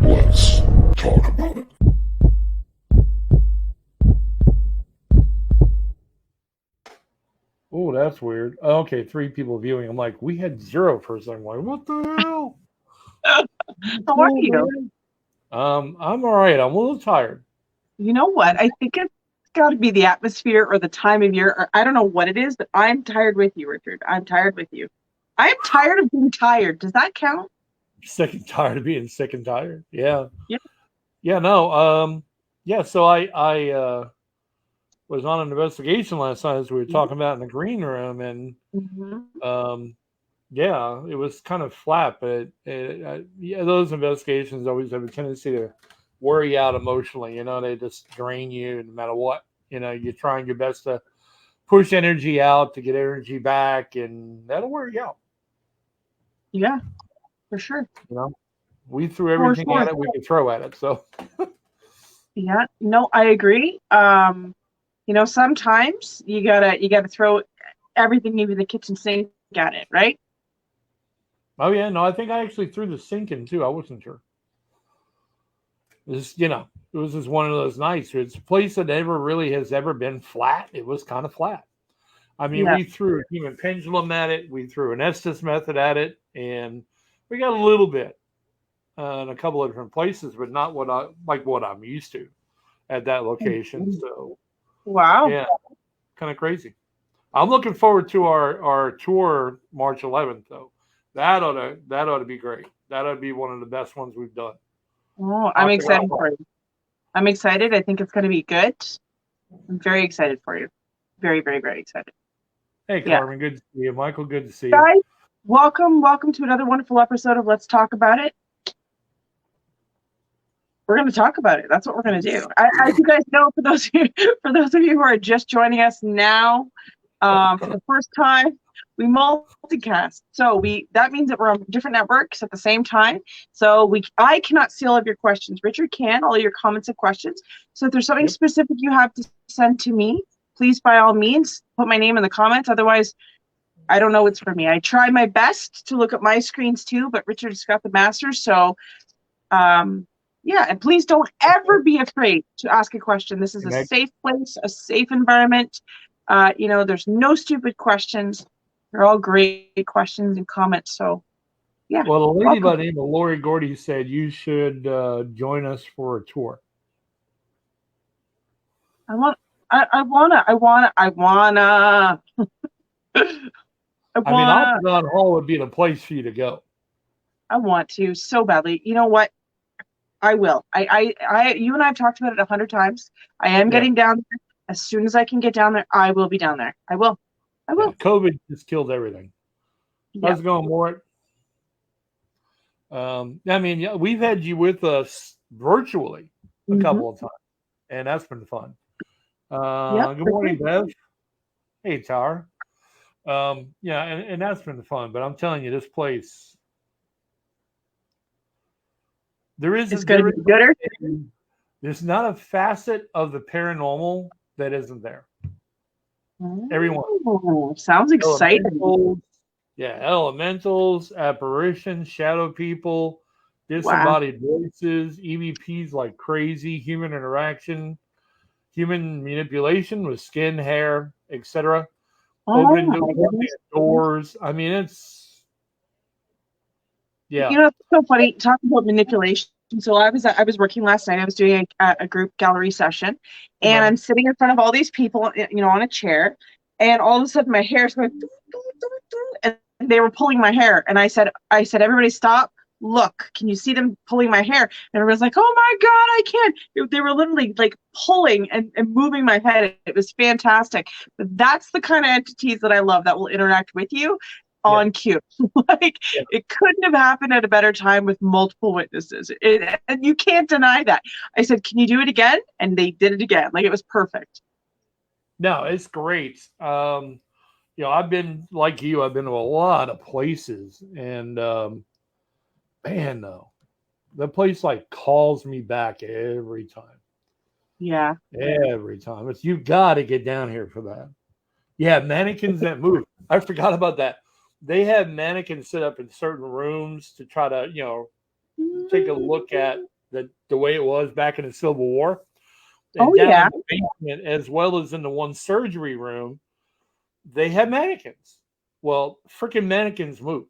Let's talk about it. Oh, that's weird. Okay, 3 people viewing. I'm like, we had 0 for a second. I'm like, what the hell? How are you? I'm all right. I'm a little tired. You know what? I think it's got to be the atmosphere or the time of year, or I don't know what it is, but I'm tired with you, Richard. I'm tired with you. I'm tired of being tired. Does that count? Sick and tired of being sick and tired. Yeah. Yeah. Yeah. No. Yeah. So I was on an investigation last night, as we were talking about in the green room, and yeah, it was kind of flat, but yeah, those investigations always have a tendency to wear you out emotionally. You know, they just drain you no matter what. You know, you're trying your best to push energy out to get energy back, and that'll wear you out. Yeah, for sure. You know, we threw everything at it we could throw at it. So yeah, no, I agree. You know, sometimes you gotta throw everything into the kitchen sink at it, right? oh yeah, no, I think I actually threw the sink in too. I wasn't sure. This, you know, it was just one of those nights. It's a place that never really has ever been flat. It was kind of flat. I mean, we threw a human pendulum at it. We threw an Estes method at it, and we got a little bit in a couple of different places, but not what I'm used to at that location. So, wow, yeah, kind of crazy. I'm looking forward to our tour March 11th, though. That ought to be great. That ought to be one of the best ones we've done. Oh, I'm excited for you. I'm excited. I think it's going to be good. I'm very excited for you. Very, very, very excited. Hey, Carmen, good to see you. Michael, good to see you. Guys, welcome to another wonderful episode of Let's Talk About It. We're going to talk about it. That's what we're going to do. As you guys know, for those of you who are just joining us now for the first time, we multicast. So that means that we're on different networks at the same time. So I cannot see all of your questions. Richard can, all your comments and questions. So if there's something specific you have to send to me, please, by all means, put my name in the comments. Otherwise, I don't know what's for me. I try my best to look at my screens too, but Richard's got the masters. So, yeah, and please don't ever be afraid to ask a question. This is a safe place, a safe environment. You know, there's no stupid questions. They're all great questions and comments. So, yeah. Well, a lady by the name of Lori Gordy said you should join us for a tour. I wanna. I mean, Octagon Hall would be the place for you to go. I want to so badly. You know what? I will. You and I have talked about it 100 times. I am getting down there. As soon as I can get down there, I will be down there. I will. Yeah, COVID just killed everything. How's it going, Mort? I mean, yeah, we've had you with us virtually a couple of times, and that's been fun. Good morning, Bev. Hey, Tara. Yeah, and that's been fun. But I'm telling you, this place, there's not a facet of the paranormal that isn't there. Everyone. Sounds exciting. Yeah, elementals, apparitions, shadow people, disembodied voices, EVPs like crazy, human interaction, human manipulation with skin, hair, etc. Opening doors. I mean, it's You know, it's so funny talking about manipulation. So I was working last night. I was doing a group gallery session, and I'm sitting in front of all these people, you know, on a chair, and all of a sudden my hair's going, and they were pulling my hair, and I said, everybody stop, look, can you see them pulling my hair? And everyone's like, oh my God, I can't. They were literally like pulling and moving my head. It was fantastic. But that's the kind of entities that I love that will interact with you on cue. It couldn't have happened at a better time with multiple witnesses. And you can't deny that. I said, can you do it again? And they did it again. Like, it was perfect. No, it's great. I've been like you. I've been to a lot of places, and man, though, the place like calls me back every time. Yeah. Every time. It's you got to get down here for that. Yeah, mannequins that move. I forgot about that. They have mannequins set up in certain rooms to try to, take a look at the way it was back in the Civil War. And Oh, down yeah. in the basement, as well as in the one surgery room, they have mannequins. Well, freaking mannequins move.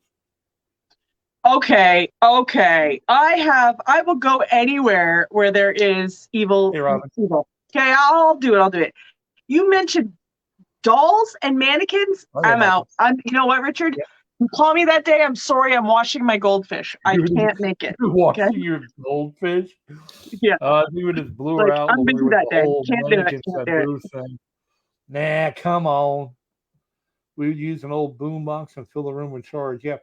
Okay. I will go anywhere where there is evil. Hey, Robin. Evil. Okay, I'll do it. You mentioned dolls and mannequins. Oh, yeah, I'm out. You know what, Richard? Yeah. You call me that day. I'm sorry. I'm washing my goldfish. I You're can't make it. You're watching your goldfish. Yeah. I think we just blew her Like, out I'm when we busy were that the day. whole Can't do it. mannequins Can't that do it. move thing. Nah, come on. We would use an old boom box and fill the room with charge. Yeah,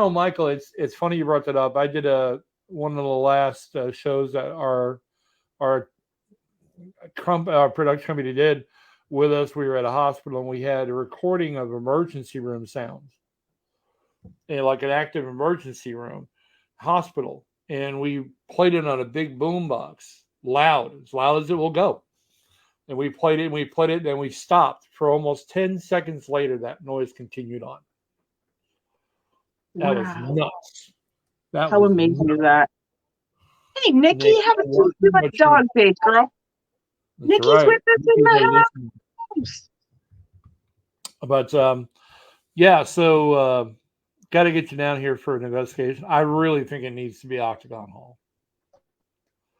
Michael, it's funny you brought that up. I did one of the last shows that our production company did with us. We were at a hospital and we had a recording of emergency room sounds, and like an active emergency room hospital, and we played it on a big boom box, as loud as it will go. And we played it, then we stopped. For almost 10 seconds later, that noise continued on. That was nuts. How amazing is that? Hey, Nikki, have a too much dog face, girl. That's Nikki's right. with us in the house. But yeah, so got to get you down here for an investigation. I really think it needs to be Octagon Hall.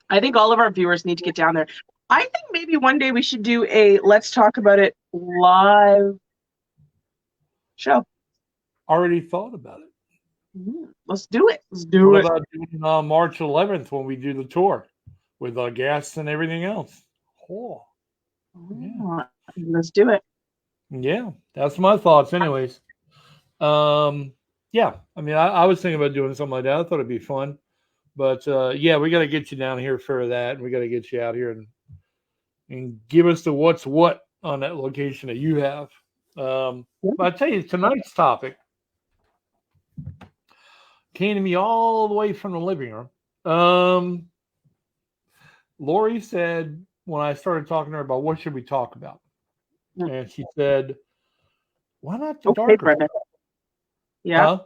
I think all of our viewers need to get down there. I think maybe one day we should do a Let's Talk About It live show. Already thought about it. Let's do it. What about doing March 11th when we do the tour with guests and everything else? Oh, yeah. Let's do it. Yeah, that's my thoughts. Anyways, yeah. I mean, I was thinking about doing something like that. I thought it'd be fun, but yeah, we got to get you down here for that. We got to get you out here and give us the what's what on that location that you have. But I tell you, tonight's topic came to me all the way from the living room. Lori said when I started talking to her about what should we talk about, and she said, "Why not the darker Brenda? stuff?" Yeah. Huh?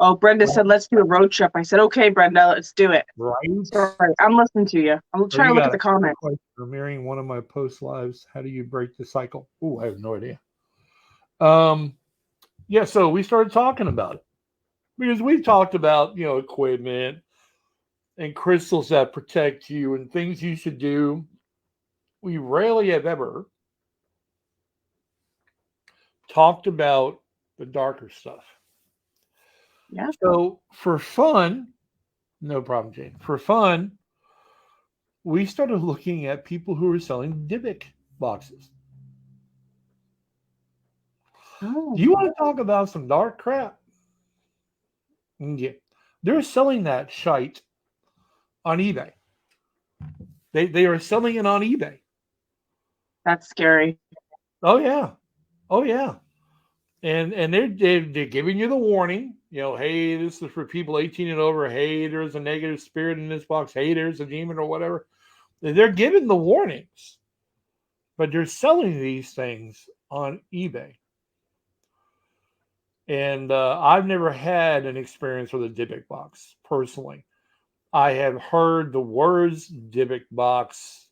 Oh, Brenda said, "Let's do a road trip." I said, "Okay, Brenda, let's do it." Right. Sorry, I'm listening to you. I'm trying to look at the comments. Premiering one of my post lives. How do you break the cycle? Oh, I have no idea. Yeah. So we started talking about it because we've talked about equipment and crystals that protect you and things you should do. We rarely have ever talked about the darker stuff. Yeah. So for fun, no problem, Jane. For fun, we started looking at people who were selling Dybbuk boxes. Oh. Do you want to talk about some dark crap? Yeah. They're selling that shite on eBay. They are selling it on eBay. That's scary. Oh yeah. And they're giving you the warning, hey, this is for people 18 and over. Hey, there's a negative spirit in this box. Hey, there's a demon or whatever. They're giving the warnings, but they're selling these things on eBay. And I've never had an experience with a Dybbuk box personally. I have heard the words Dybbuk box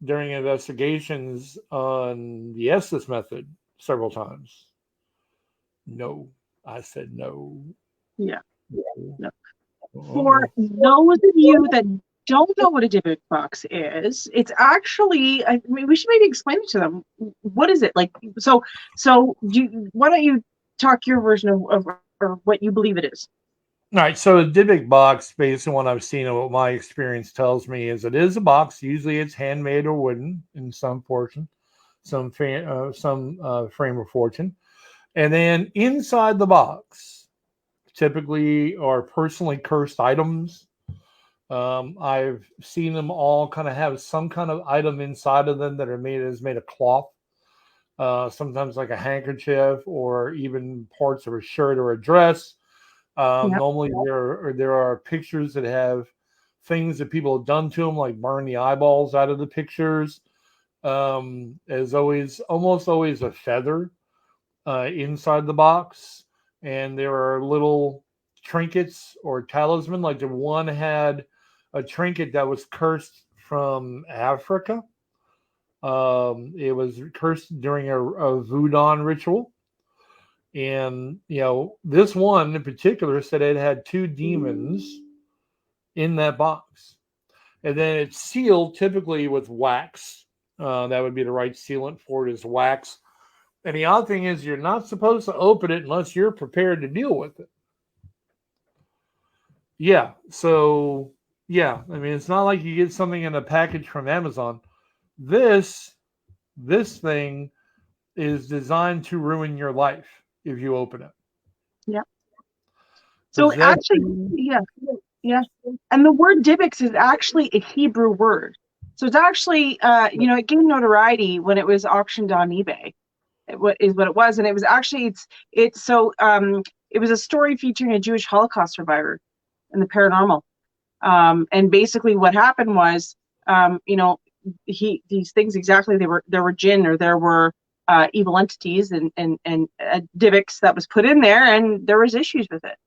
during investigations on the Estes method several times. No, I said no. Yeah. No. For those of you that don't know what a Dybbuk box is, it's actually, I mean, we should maybe explain it to them. What is it like? So why don't you talk your version of or what you believe it is? All right. So the Dybbuk box, based on what I've seen and what my experience tells me, is it is a box. Usually it's handmade or wooden in some portion, some frame of fortune. And then inside the box, typically are personally cursed items. I've seen them all kind of have some kind of item inside of them that is made of cloth. sometimes like a handkerchief or even parts of a shirt or a dress. Normally there are pictures that have things that people have done to them, like burn the eyeballs out of the pictures. There's almost always a feather inside the box, and there are little trinkets or talisman. Like the one had a trinket that was cursed from Africa. It was cursed during a voodoo ritual. And, this one in particular said it had 2 demons in that box. And then it's sealed typically with wax. That would be the right sealant for it, is wax. And the odd thing is you're not supposed to open it unless you're prepared to deal with it. Yeah. So, yeah. I mean, it's not like you get something in a package from Amazon. This thing is designed to ruin your life if you open it. Yeah. So actually, yeah. And the word Dybbuk is actually a Hebrew word. So it's actually, it gained notoriety when it was auctioned on eBay. Is what it was, and it was actually it was a story featuring a Jewish Holocaust survivor in the paranormal, and basically what happened was, these things exactly, there were jinn, or there were evil entities and Dybbuk that was put in there, and there was issues with it.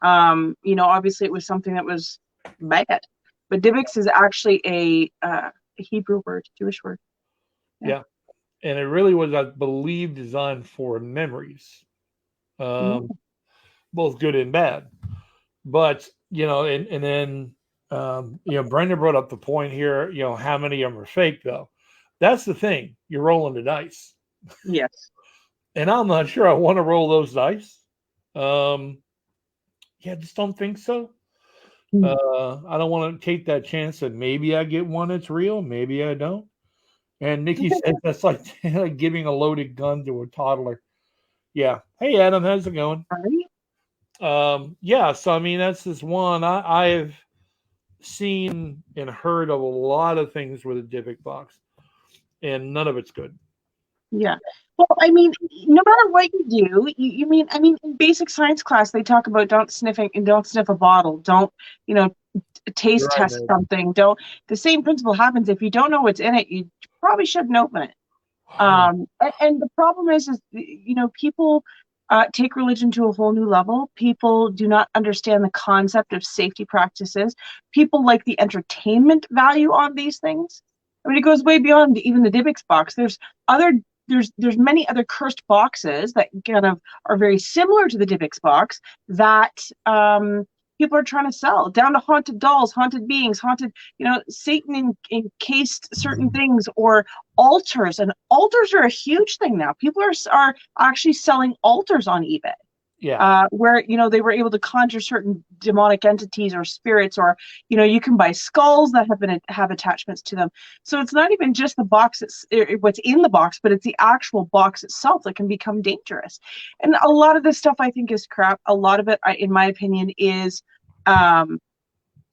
Obviously it was something that was bad, but Dybbuk is actually a Hebrew word, Jewish word. Yeah. And it really was, I believe, designed for memories, both good and bad. But, and then, Brenda brought up the point here, how many of them are fake, though. That's the thing. You're rolling the dice. Yes. And I'm not sure I want to roll those dice. I just don't think so. I don't want to take that chance that maybe I get one that's real, maybe I don't. And Nikki says that's like giving a loaded gun to a toddler. Yeah. Hey, Adam, how's it going? So I mean, that's this one. I've seen and heard of a lot of things with a Dybbuk box, and none of it's good. Yeah. Well, I mean, no matter what you do, you mean, in basic science class, they talk about don't sniff a bottle. Don't, taste test something. The same principle happens. If you don't know what's in it, you probably shouldn't open it. And the problem is people take religion to a whole new level. People do not understand the concept of safety practices. People like the entertainment value on these things. I mean, it goes way beyond even the Dybbuk box. There's many other cursed boxes that kind of are very similar to the Dybbuk box that people are trying to sell, down to haunted dolls, haunted beings, Satan encased certain things, or altars. And altars are a huge thing now. People are actually selling altars on eBay. Yeah. Where, they were able to conjure certain demonic entities or spirits, or, you can buy skulls that have attachments to them. So it's not even just the box, what's in the box, but it's the actual box itself that can become dangerous. And a lot of this stuff I think is crap. A lot of it, in my opinion, is, of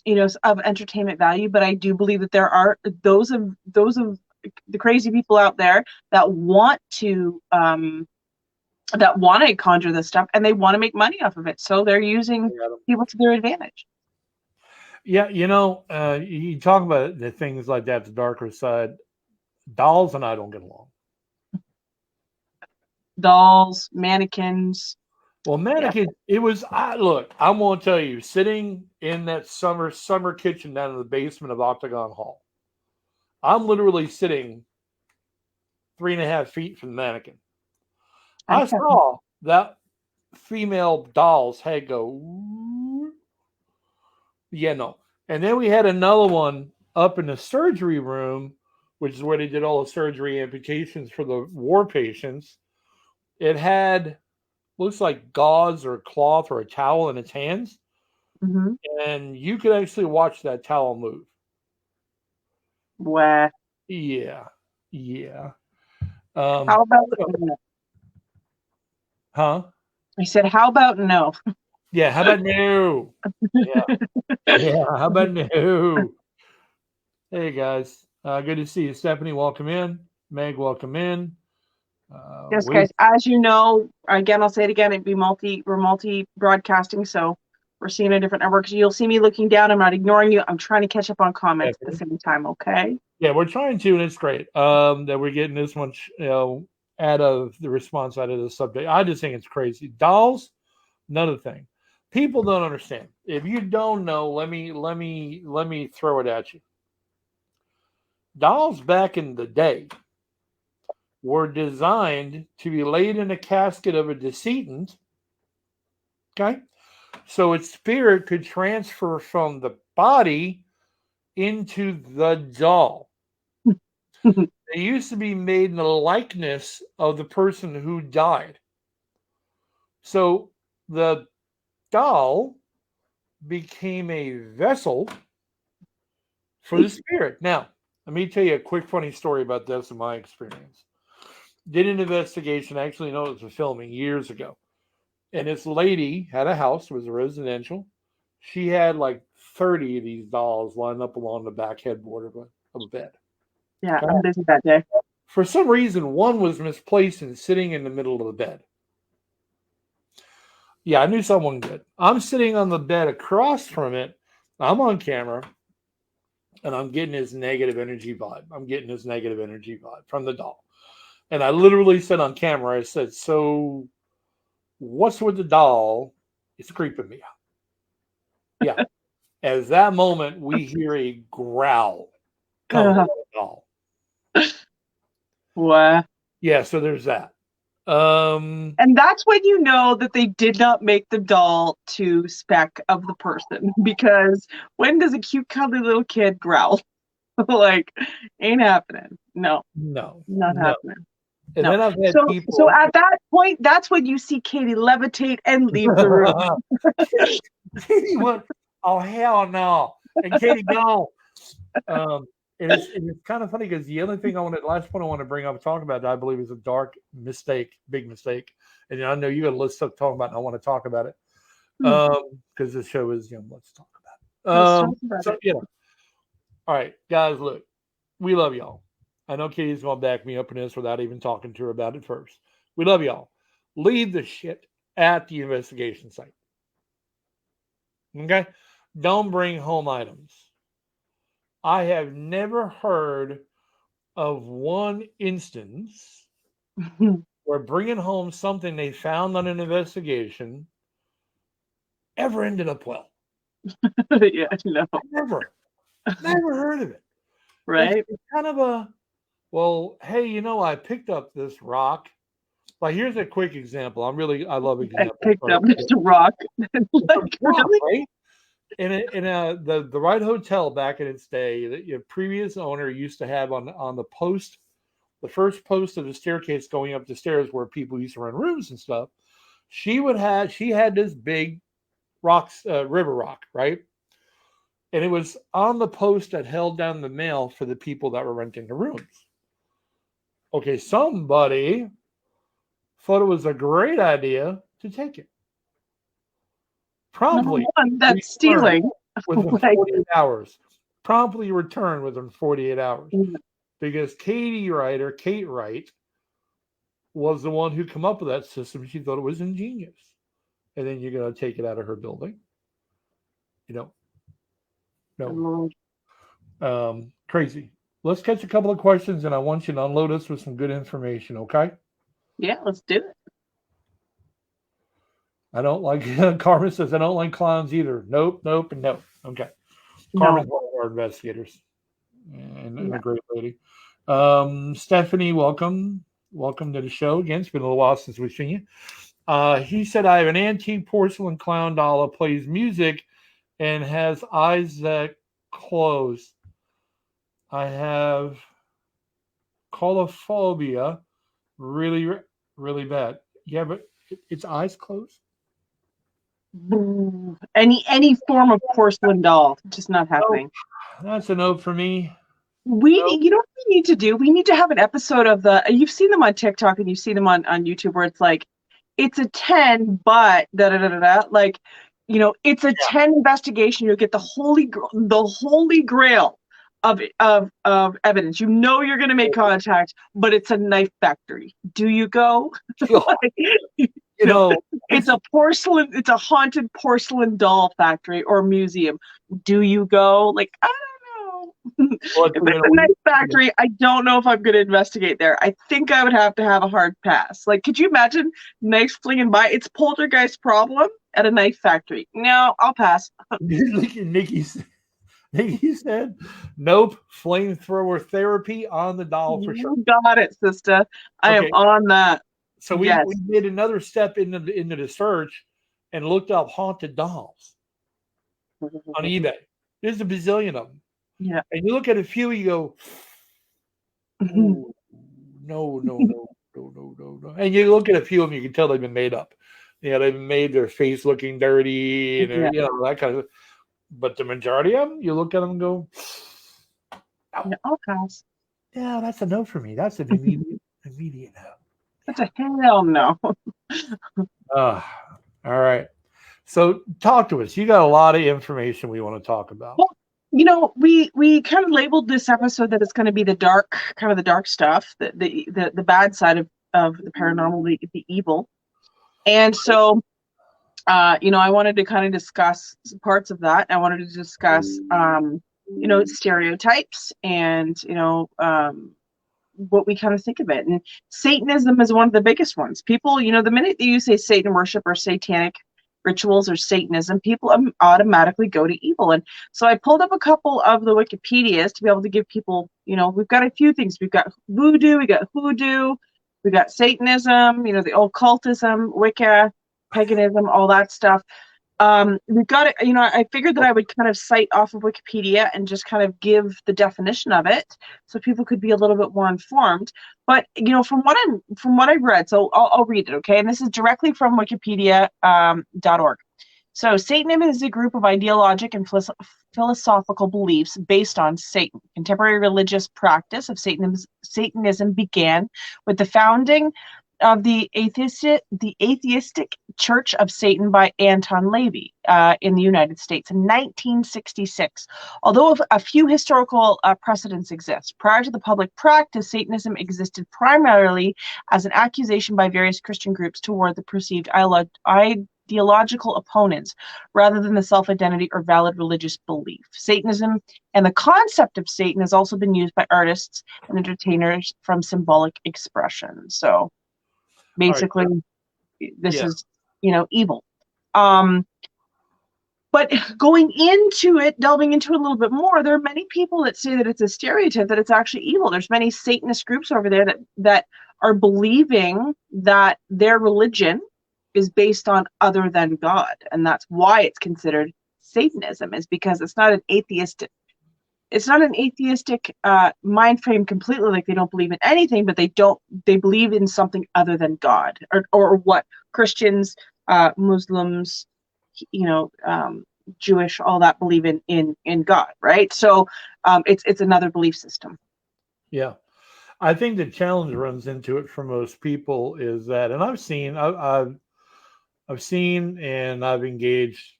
entertainment value. But I do believe that there are those of the crazy people out there that want to, conjure this stuff, and they want to make money off of it. So they're using people to their advantage. Yeah, you talk about the things like that, the darker side. Dolls and I don't get along. Dolls, mannequins. Well, mannequins, it was, look, I'm going to tell you, sitting in that summer kitchen down in the basement of Octagon Hall, I'm literally sitting 3.5 feet from the mannequin. I saw that female doll's head go, And then we had another one up in the surgery room, which is where they did all the surgery amputations for the war patients. It had, looks like gauze or cloth or a towel in its hands. Mm-hmm. And you could actually watch that towel move. Wow. Yeah. How about no? Huh? I said, how about no? Yeah, how about no? Yeah, how about no? Hey, guys. Good to see you. Stephanie, welcome in. Meg, welcome in. Yes, guys. As you know, again, I'll say it again. We're multi-broadcasting, so we're seeing a different network. So you'll see me looking down. I'm not ignoring you. I'm trying to catch up on comments at the same time. Okay. Yeah, we're trying to, and it's great that we're getting this much, out of the response out of the subject. I just think it's crazy. Dolls, another thing. People don't understand. If you don't know, let me throw it at you. Dolls back in the day were designed to be laid in a casket of a decedent. Okay. So its spirit could transfer from the body into the doll. They used to be made in the likeness of the person who died. So the doll became a vessel for the spirit. Now, let me tell you a quick funny story about this in my experience. Did an investigation, I actually know it was filming years ago. And this lady had a house, it was a residential. She had like 30 of these dolls lined up along the back headboard of a bed. Yeah, okay. I'm busy that day. For some reason, one was misplaced and sitting in the middle of the bed. Yeah, I knew someone did. I'm sitting on the bed across from it. I'm on camera, and I'm getting his negative energy vibe. From the doll. And I literally said on camera, I said, so what's with the doll? It's creeping me out. Yeah. At that moment, we hear a growl come from the doll. What? Yeah, so there's that. And that's when you know that they did not make the doll to spec of the person, because when does a cute, cuddly little kid growl? Like, ain't happening. No, not happening. And then I've had people. So at that point, that's when you see Katie levitate and leave the room. Katie went, oh hell no, and Katie go. And it's kind of funny because the other thing last point I want to bring up and talk about that I believe is a big mistake. And I know you got a list of talking about, and I want to talk about it because the show is, let's talk about it. All right, guys, look, we love y'all. I know Katie's going to back me up in this without even talking to her about it first. We love y'all. Leave the shit at the investigation site. Okay? Don't bring home items. I have never heard of one instance where bringing home something they found on an investigation ever ended up well. Yeah, no. Never heard of it. Right? It's kind of well, hey, I picked up this rock. Like, here's a quick example. I love examples. I picked up this rock. Like, really? Right? In the Right Hotel back in its day, the previous owner used to have on the post, the first post of the staircase going up the stairs where people used to rent rooms and stuff. She had this big river rock, right? And it was on the post that held down the mail for the people that were renting the rooms. Okay, somebody thought it was a great idea to take it. Promptly, that's stealing. Within 48 hours. Promptly returned within 48 hours. Mm-hmm. Because Kate Wright, was the one who came up with that system. She thought it was ingenious. And then you're going to take it out of her building. No. Crazy. Let's catch a couple of questions, and I want you to unload us with some good information, okay? Yeah, let's do it. I don't like, Carmen says, I don't like clowns either. Nope, and nope. Okay. Carmen's one of our investigators and a great lady. Stephanie, welcome. Welcome to the show. Again, it's been a little while since we've seen you. He said, I have an antique porcelain clown doll that plays music and has eyes that close. I have colophobia really, really bad. Yeah, but its eyes closed? Any form of porcelain doll, just not happening. That's a note for me. You know what we need to do? We need to have an episode of you've seen them on TikTok and you see them on YouTube where it's like, it's a 10, but like, it's a 10 investigation. You'll get the holy grail of evidence. You know you're going to make contact, but it's a knife factory. Do you go? You No, know, it's a haunted porcelain doll factory or museum. Do you go? Like, I don't know. well, If it's a knife factory, I don't know if I'm going to investigate there. I think I would have to have a hard pass. Like, could you imagine knives flinging by? It's poltergeist problem at a knife factory. No, I'll pass. Nikki said, nope, flamethrower therapy on the doll for sure. You got it, sister. I am Okay. on that. So we did another step into the search and looked up haunted dolls on eBay. There's a bazillion of them. Yeah. And you look at a few, you go, ooh, no. And you look at a few of them, you can tell they've been made up. They've made their face looking dirty and that kind of. But the majority of them, you look at them and go, I'll pass. Yeah, that's a no for me. That's an immediate no. That's a hell no. All right. So talk to us. You got a lot of information we want to talk about. Well, we kind of labeled this episode that it's going to be the dark stuff, the bad side of the paranormal, the evil. And so I wanted to kind of discuss parts of that. I wanted to discuss stereotypes and what we kind of think of it. And Satanism is one of the biggest ones. People, the minute that you say Satan worship or satanic rituals or Satanism, people automatically go to evil. And so I pulled up a couple of the Wikipedias to be able to give people, we've got a few things. We've got voodoo, we got hoodoo, we got Satanism, the occultism, Wicca, paganism, all that stuff. We've got it. I figured that I would kind of cite off of Wikipedia and just kind of give the definition of it, so people could be a little bit more informed. But from what I've read, so I'll read it, okay? And this is directly from Wikipedia.org. So Satanism is a group of ideologic and philosophical beliefs based on Satan. Contemporary religious practice of Satanism began with the founding of the atheistic Church of Satan by Anton LaVey in the United States in 1966. Although a few historical precedents exist, prior to the public practice, Satanism existed primarily as an accusation by various Christian groups toward the perceived ideological opponents, rather than the self-identity or valid religious belief. Satanism and the concept of Satan has also been used by artists and entertainers from symbolic expression. So basically, this is, evil. But going into it, delving into it a little bit more, there are many people that say that it's a stereotype, that it's actually evil. There's many Satanist groups over there that are believing that their religion is based on other than God. And that's why it's considered Satanism, is because it's not an atheistic mind frame completely. Like, they don't believe in anything, but they believe in something other than God, or what Christians, Muslims, Jewish, all that believe in God, right? So it's another belief system. Yeah. I think the challenge runs into it for most people is that, and I've seen and I've engaged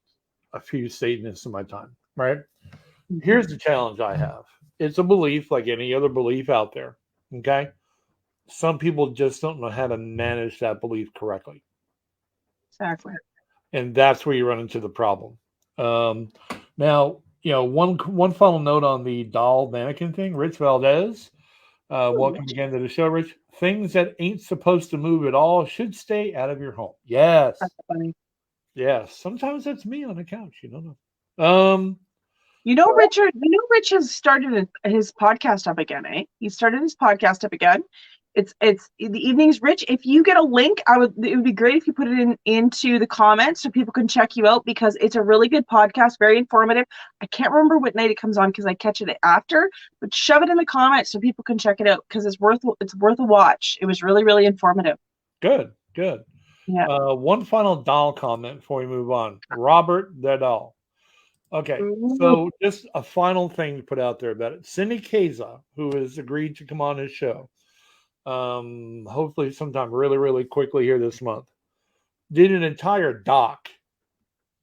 a few Satanists in my time, right? Here's the challenge I have. It's a belief like any other belief out there, okay? Some people just don't know how to manage that belief correctly. Exactly. And that's where you run into the problem. Now, one final note on the doll mannequin thing. Rich Valdez, welcome again to the show, Rich. Things that ain't supposed to move at all should stay out of your home. Yes. That's funny. Yes. Sometimes that's me on the couch. You don't know. Rich has started his podcast up again, eh? He started his podcast up again. It's the evenings, Rich. If you get a link, it would be great if you put it into the comments so people can check you out, because it's a really good podcast, very informative. I can't remember what night it comes on because I catch it after, but shove it in the comments so people can check it out, because it's worth a watch. It was really, really informative. Good. Yeah. One final doll comment before we move on. Robert the doll. Okay, so just a final thing to put out there about it. Cindy Kaza, who has agreed to come on his show, hopefully sometime really, really quickly here this month, did an entire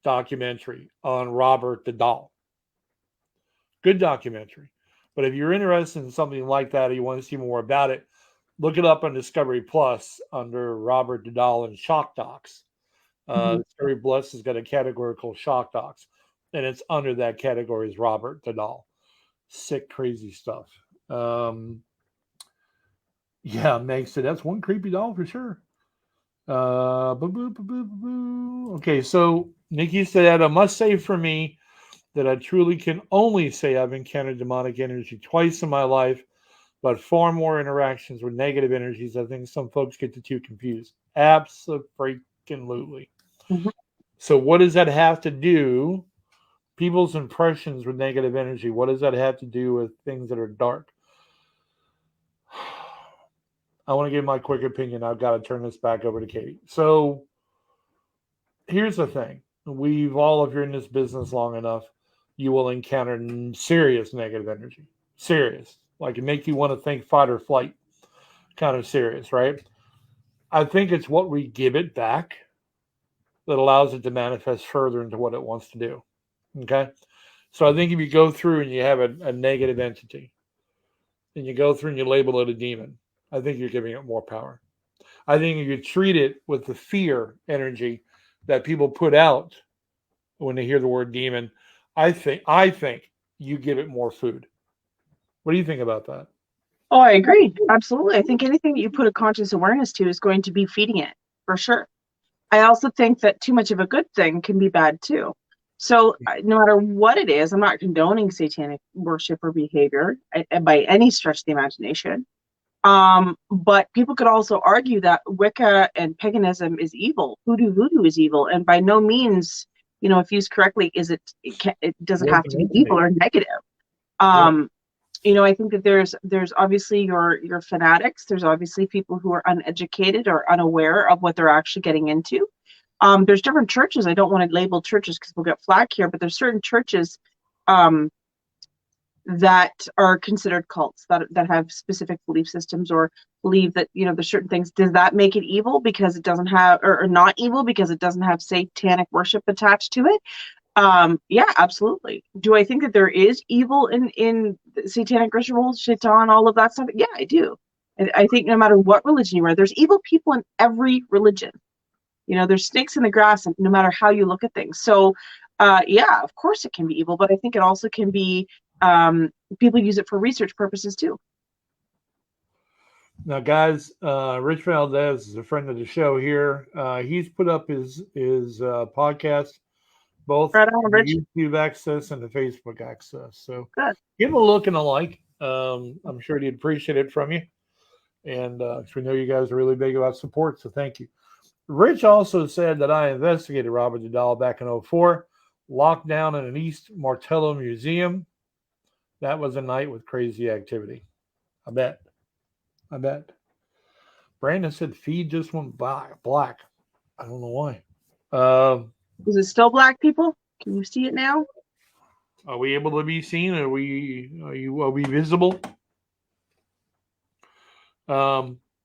documentary on Robert the doll. Good documentary. But if you're interested in something like that or you want to see more about it, look it up on Discovery Plus under Robert Dudal and Shock Docs. Discovery Plus has got a category called Shock Docs, and it's under that category is Robert Dudal. Sick, crazy stuff. Yeah, Meg said that's one creepy doll for sure. Okay, so Nikki said, I must say for me that I truly can only say I've encountered demonic energy twice in my life, but far more interactions with negative energies. I think some folks get the two confused. Absolutely. So what does that have to do? People's impressions with negative energy, what does that have to do with things that are dark? I want to give my quick opinion. I've got to turn this back over to Katie. So here's the thing. If you're in this business long enough, you will encounter serious negative energy. Serious. Like it make you want to think fight or flight. Kind of serious, right? I think it's what we give it back that allows it to manifest further into what it wants to do. Okay? So I think if you go through and you have a negative entity, and you go through and you label it a demon, I think you're giving it more power. I think if you treat it with the fear energy that people put out when they hear the word demon, I think you give it more food. What do you think about that? Oh, I agree. Absolutely. I think anything that you put a conscious awareness to is going to be feeding it, for sure. I also think that too much of a good thing can be bad too. So no matter what it is, I'm not condoning satanic worship or behavior by any stretch of the imagination. But people could also argue that Wicca and paganism is evil. Voodoo is evil. And by no means, if used correctly, it doesn't have to be evil or negative. I think that there's obviously your fanatics. There's obviously people who are uneducated or unaware of what they're actually getting into. There's different churches. I don't want to label churches because we'll get flack here, but there's certain churches that are considered cults that have specific belief systems or believe that, there's certain things. Does that make it evil because it doesn't have, or not evil because it doesn't have satanic worship attached to it? Yeah, absolutely. Do I think that there is evil in satanic rituals, shaitan, all of that stuff? Yeah, I do. I think no matter what religion you are, there's evil people in every religion. There's snakes in the grass, and no matter how you look at things. So, yeah, of course it can be evil, but I think it also can be, people use it for research purposes too. Now, guys, Rich Valdez is a friend of the show here. He's put up his podcast, both right on, Rich. YouTube access and the Facebook access. So good. Give him a look and a like. I'm sure he'd appreciate it from you. And we know you guys are really big about support, so thank you. Rich also said that I investigated Robert Dudal back in 2004, locked down in an East Martello museum. That was a night with crazy activity. I bet. Brandon said feed just went black. I don't know why. Is it still black, people? Can you see it now? Are we able to be seen? Are we visible?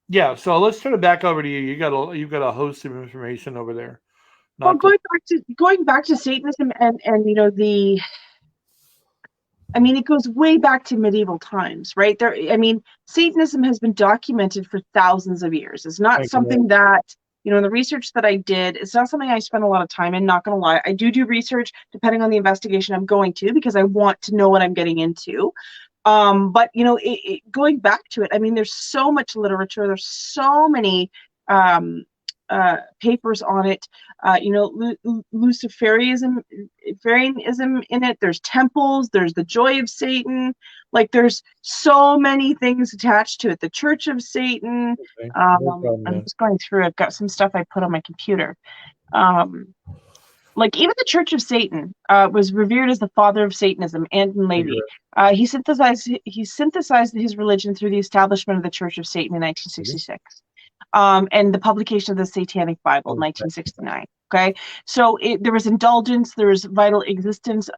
Yeah, so let's turn it back over to you. You've got a host of information over there. Well, going back to Satanism and it goes way back to medieval times, right? Satanism has been documented for thousands of years. It's not something that, in the research that I did, it's not something I spend a lot of time in, not going to lie. I do research depending on the investigation I'm going to because I want to know what I'm getting into. But going back to it, there's so much literature. There's so many papers on it. Luciferianism in it. There's temples. There's the Joy of Satan. Like there's so many things attached to it. The Church of Satan. Okay. No problem, I'm just going through. I've got some stuff I put on my computer. Like even the Church of Satan was revered as the father of Satanism, Anton LaVey. He synthesized his religion through the establishment of the Church of Satan in 1966, and the publication of the Satanic Bible in 1969. Okay, so there was indulgence, there was vital existence,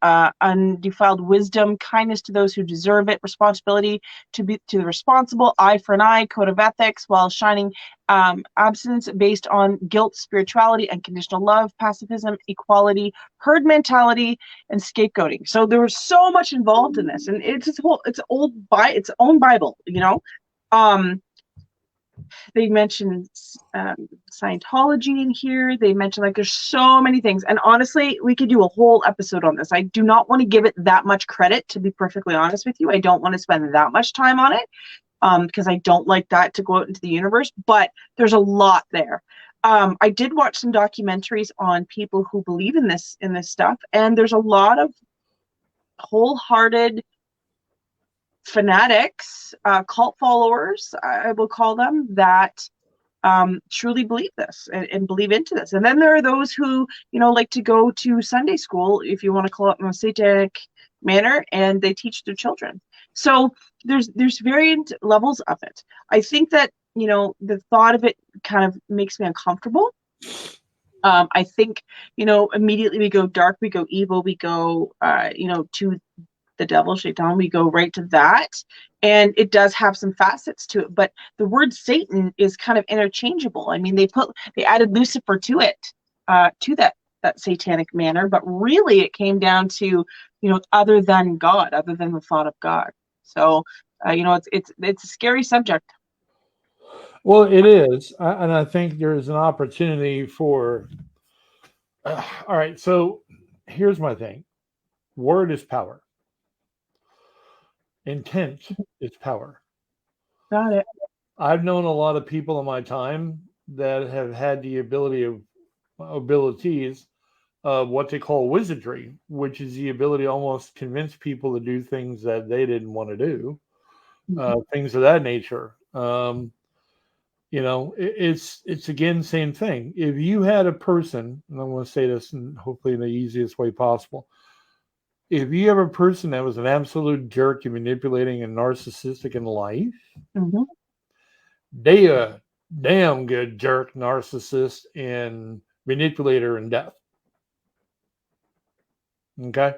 undefiled wisdom, kindness to those who deserve it, responsibility to the responsible, eye for an eye, code of ethics, while shining abstinence based on guilt, spirituality, unconditional love, pacifism, equality, herd mentality, and scapegoating. So there was so much involved in this, and it's its own Bible, you know. They mentioned Scientology in here. They mentioned, like, there's so many things. And honestly, we could do a whole episode on this. I do not want to give it that much credit, to be perfectly honest with you. I don't want to spend that much time on it because I don't like that to go out into the universe. But there's a lot there. I did watch some documentaries on people who believe in this stuff. And there's a lot of wholehearted fanatics, cult followers, I will call them, that truly believe this and believe into this. And then there are those who, you know, like to go to Sunday school, if you want to call it in a satanic manner, and they teach their children. So there's variant levels of it. I think that, you know, the thought of it kind of makes me uncomfortable. I think, you know, immediately we go dark, we go evil, we go, you know, to the devil, Shaitan, we go right to that. And it does have some facets to it, but the word Satan is kind of interchangeable. I mean, they added Lucifer to it, to that satanic manner, but really it came down to, you know, other than God, other than the thought of God. So, you know, it's a scary subject. Well, it is, and I think there's an opportunity for. All right, so here's my thing: word is power. Intent is power. Got it. I've known a lot of people in my time that have had the abilities of what they call wizardry, which is the ability to almost convince people to do things that they didn't want to do, things of that nature. You know, it's again, same thing. If you had a person, and I'm going to say this and hopefully in the easiest way possible, if you have a person that was an absolute jerk and manipulating and narcissistic in life, they a damn good jerk, narcissist, and manipulator in death. Okay?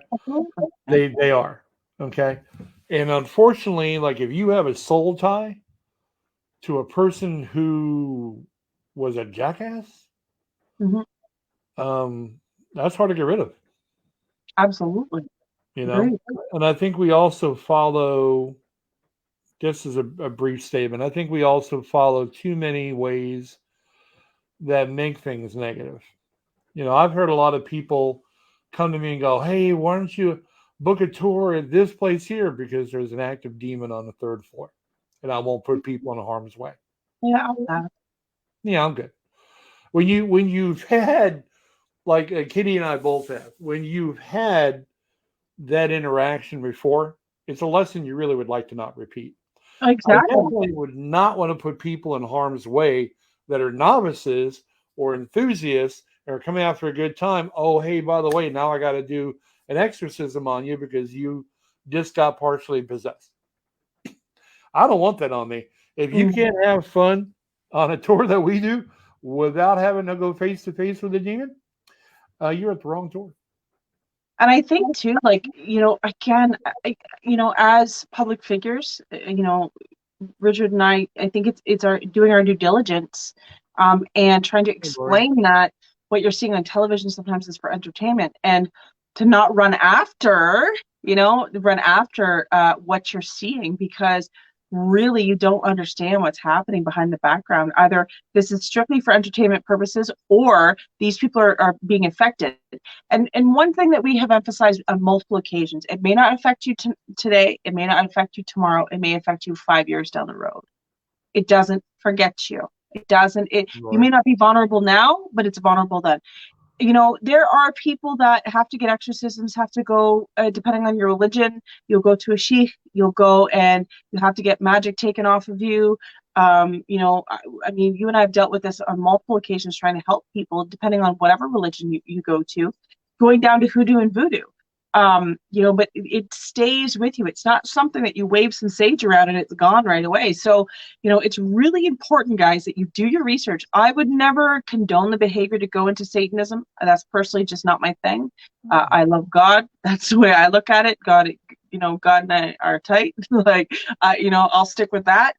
They are. Okay? And unfortunately, like, if you have a soul tie to a person who was a jackass, that's hard to get rid of. Absolutely. You know, and I think we also follow, just as a brief statement, I think we also follow too many ways that make things negative. You know, I've heard a lot of people come to me and go, hey, why don't you book a tour at this place here because there's an active demon on the 3rd floor and I won't put people in harm's way. Yeah, I'm good. When you've had, like Kitty and I both have, when you've had that interaction before, it's a lesson you really would like to not repeat. Exactly. I definitely would not want to put people in harm's way that are novices or enthusiasts and are coming out for a good time. Oh, hey, by the way, now I got to do an exorcism on you because you just got partially possessed. I don't want that on me. If you can't have fun on a tour that we do without having to go face to face with a demon, you're at the wrong tour. And I think too, like, you know, again, you know, as public figures, you know, Richard and I think it's our doing our due diligence, and trying to explain that what you're seeing on television sometimes is for entertainment, and to not run after, you know, what you're seeing, because really you don't understand what's happening behind the background. Either this is strictly for entertainment purposes, or these people are being affected. And one thing that we have emphasized on multiple occasions: it may not affect you today, it may not affect you tomorrow, it may affect you 5 years down the road. It doesn't forget you. It doesn't. You may not be vulnerable now, but it's vulnerable then. You know, there are people that have to get exorcisms, have to go, depending on your religion, you'll go to a sheikh, you'll go and you have to get magic taken off of you. You know, I mean, you and I have dealt with this on multiple occasions, trying to help people, depending on whatever religion you go to, going down to hoodoo and voodoo. But it stays with you. It's not something that you wave some sage around and it's gone right away. So, it's really important, guys, that you do your research. I would never condone the behavior to go into Satanism. That's personally just not my thing. I love God. That's the way I look at it. God and I are tight. I'll stick with that.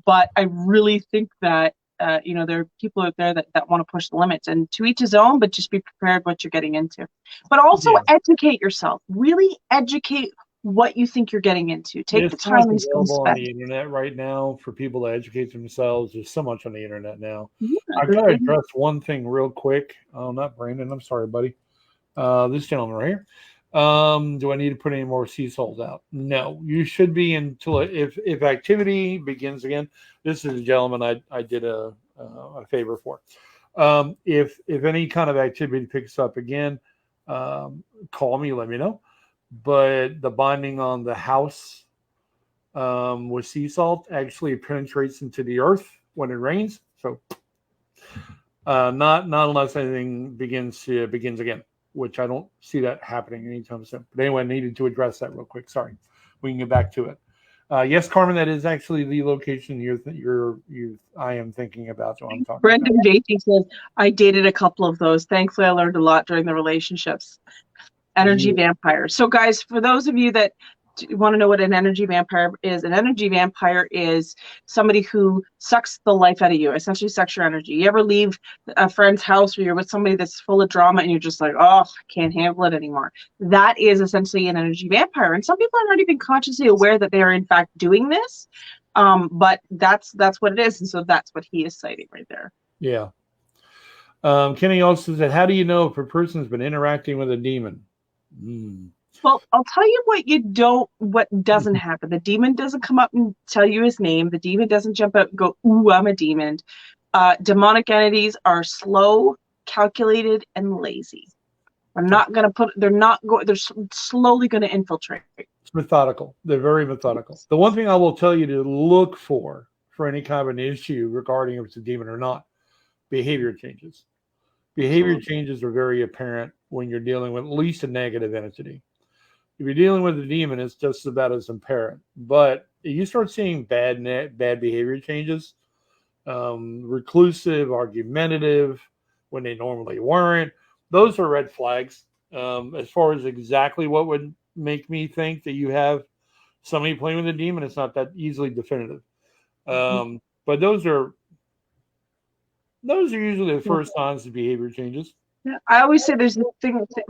But I really think that there are people out there that want to push the limits, and to each his own, but just be prepared what you're getting into. But also educate yourself. Really educate what you think you're getting into. Take the time and available on the internet right now for people to educate themselves. There's so much on the internet now. Yeah, I've got to address one thing real quick. Oh, not Brandon. I'm sorry, buddy. This gentleman right here. Do I need to put any more sea salt out? No, you should be until if activity begins again. This is a gentleman I did a favor for. If any kind of activity picks up again, call me, let me know. But the binding on the house with sea salt actually penetrates into the earth when it rains. So not unless anything begins again, which I don't see that happening anytime soon. But anyway, I needed to address that real quick. Sorry. We can get back to it. Yes, Carmen, that is actually the location I am thinking about. So I'm talking Brendan JT says, I dated a couple of those. Thankfully, I learned a lot during the relationships. Energy vampires. So guys, for those of you that want to know what an energy vampire is, an energy vampire is somebody who sucks the life out of you, essentially sucks your energy. You ever leave a friend's house or you're with somebody that's full of drama and you're just like, oh, I can't handle it anymore. That is essentially an energy vampire. And some people are not even consciously aware that they are in fact doing this. But that's what it is. And so that's what he is citing right there. Yeah. Kenny also said, how do you know if a person's been interacting with a demon? Well, I'll tell you what doesn't happen. The demon doesn't come up and tell you his name. The demon doesn't jump out and go, ooh, I'm a demon. Demonic entities are slow, calculated, and lazy. They're slowly going to infiltrate. It's methodical. They're very methodical. The one thing I will tell you to look for any kind of an issue regarding if it's a demon or not, behavior changes. Behavior changes are very apparent when you're dealing with at least a negative entity. If you're dealing with a demon, it's just about as apparent. But you start seeing bad behavior changes, reclusive, argumentative, when they normally weren't. Those are red flags. As far as exactly what would make me think that you have somebody playing with a demon, it's not that easily definitive. But those are usually the first signs of behavior changes. Yeah, I always say there's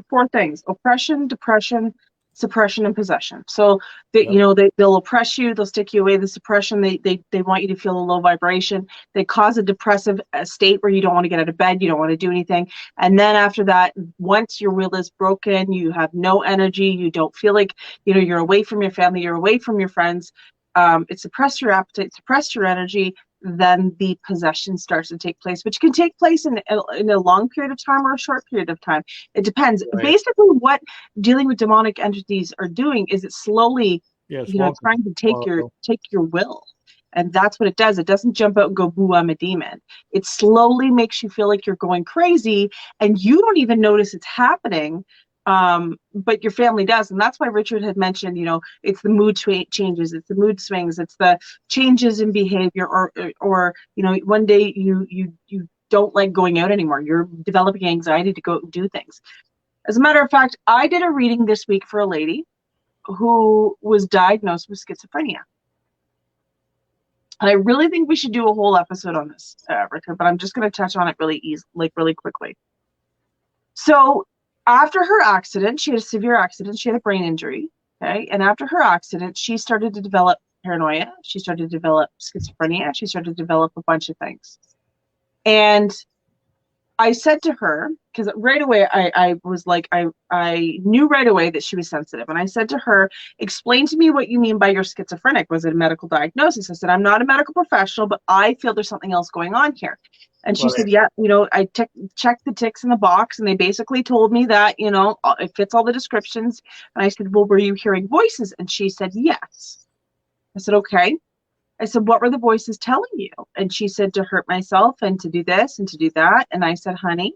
four things: oppression, depression, suppression, and possession. So they'll oppress you, they'll stick you away. The suppression, they want you to feel a low vibration. They cause a depressive state where you don't want to get out of bed, you don't want to do anything. And then after that, once your will is broken, you have no energy, you don't feel like you're away from your family, you're away from your friends. It suppresses your appetite, suppress your energy. Then the possession starts to take place, which can take place in a long period of time or a short period of time. It depends. Right. Basically, what dealing with demonic entities are doing is it slowly, trying to take your will, and that's what it does. It doesn't jump out and go, "Boo, I'm a demon." It slowly makes you feel like you're going crazy, and you don't even notice it's happening. But your family does, and that's why Richard had mentioned, it's the mood changes, it's the mood swings, it's the changes in behavior, or one day you don't like going out anymore, you're developing anxiety to go do things. As a matter of fact, I did a reading this week for a lady who was diagnosed with schizophrenia, and I really think we should do a whole episode on this, Richard, but I'm just going to touch on it really quickly. So after her accident, she had a severe accident. She had a brain injury. Okay. And after her accident, she started to develop paranoia. She started to develop schizophrenia. She started to develop a bunch of things. And I said to her, because right away I was like, I knew right away that she was sensitive. And I said to her, explain to me what you mean by you're schizophrenic. Was it a medical diagnosis? I said, I'm not a medical professional, but I feel there's something else going on here. And she said, yeah, I checked the ticks in the box, and they basically told me that, it fits all the descriptions. And I said, well, were you hearing voices? And she said, yes. I said, okay. I said, what were the voices telling you? And she said, to hurt myself and to do this and to do that. And I said, honey,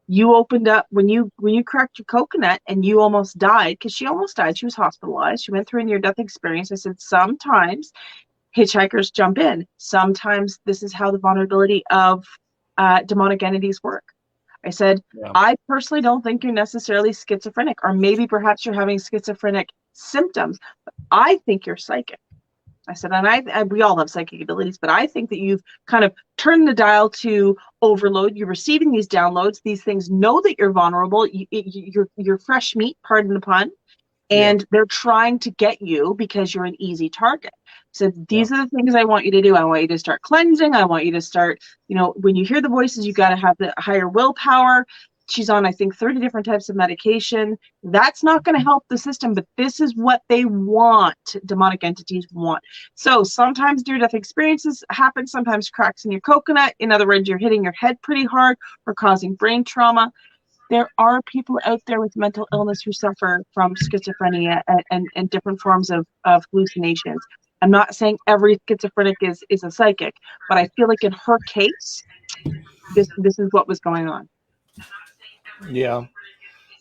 You opened up when you cracked your coconut and you almost died, because she almost died. She was hospitalized. She went through a near-death experience. I said sometimes hitchhikers jump in. Sometimes this is how the vulnerability of demonic entities work. I said, Yeah. I personally don't think you're necessarily schizophrenic, or maybe perhaps you're having schizophrenic symptoms, but I think you're psychic. I said, and we all have psychic abilities, but I think that you've kind of turned the dial to overload. You're receiving these downloads. These things know that you're vulnerable. You're fresh meat, pardon the pun, and they're trying to get you because you're an easy target. So these are the things I want you to do. I want you to start cleansing. I want you to start, when you hear the voices, you got to have the higher willpower. She's on, I think, 30 different types of medication. That's not going to help the system, but this is what they want. Demonic entities want. So sometimes near-death experiences happen, sometimes cracks in your coconut. In other words, you're hitting your head pretty hard or causing brain trauma. There are people out there with mental illness who suffer from schizophrenia and different forms of hallucinations. I'm not saying every schizophrenic is a psychic, but I feel like in her case, this is what was going on. Yeah.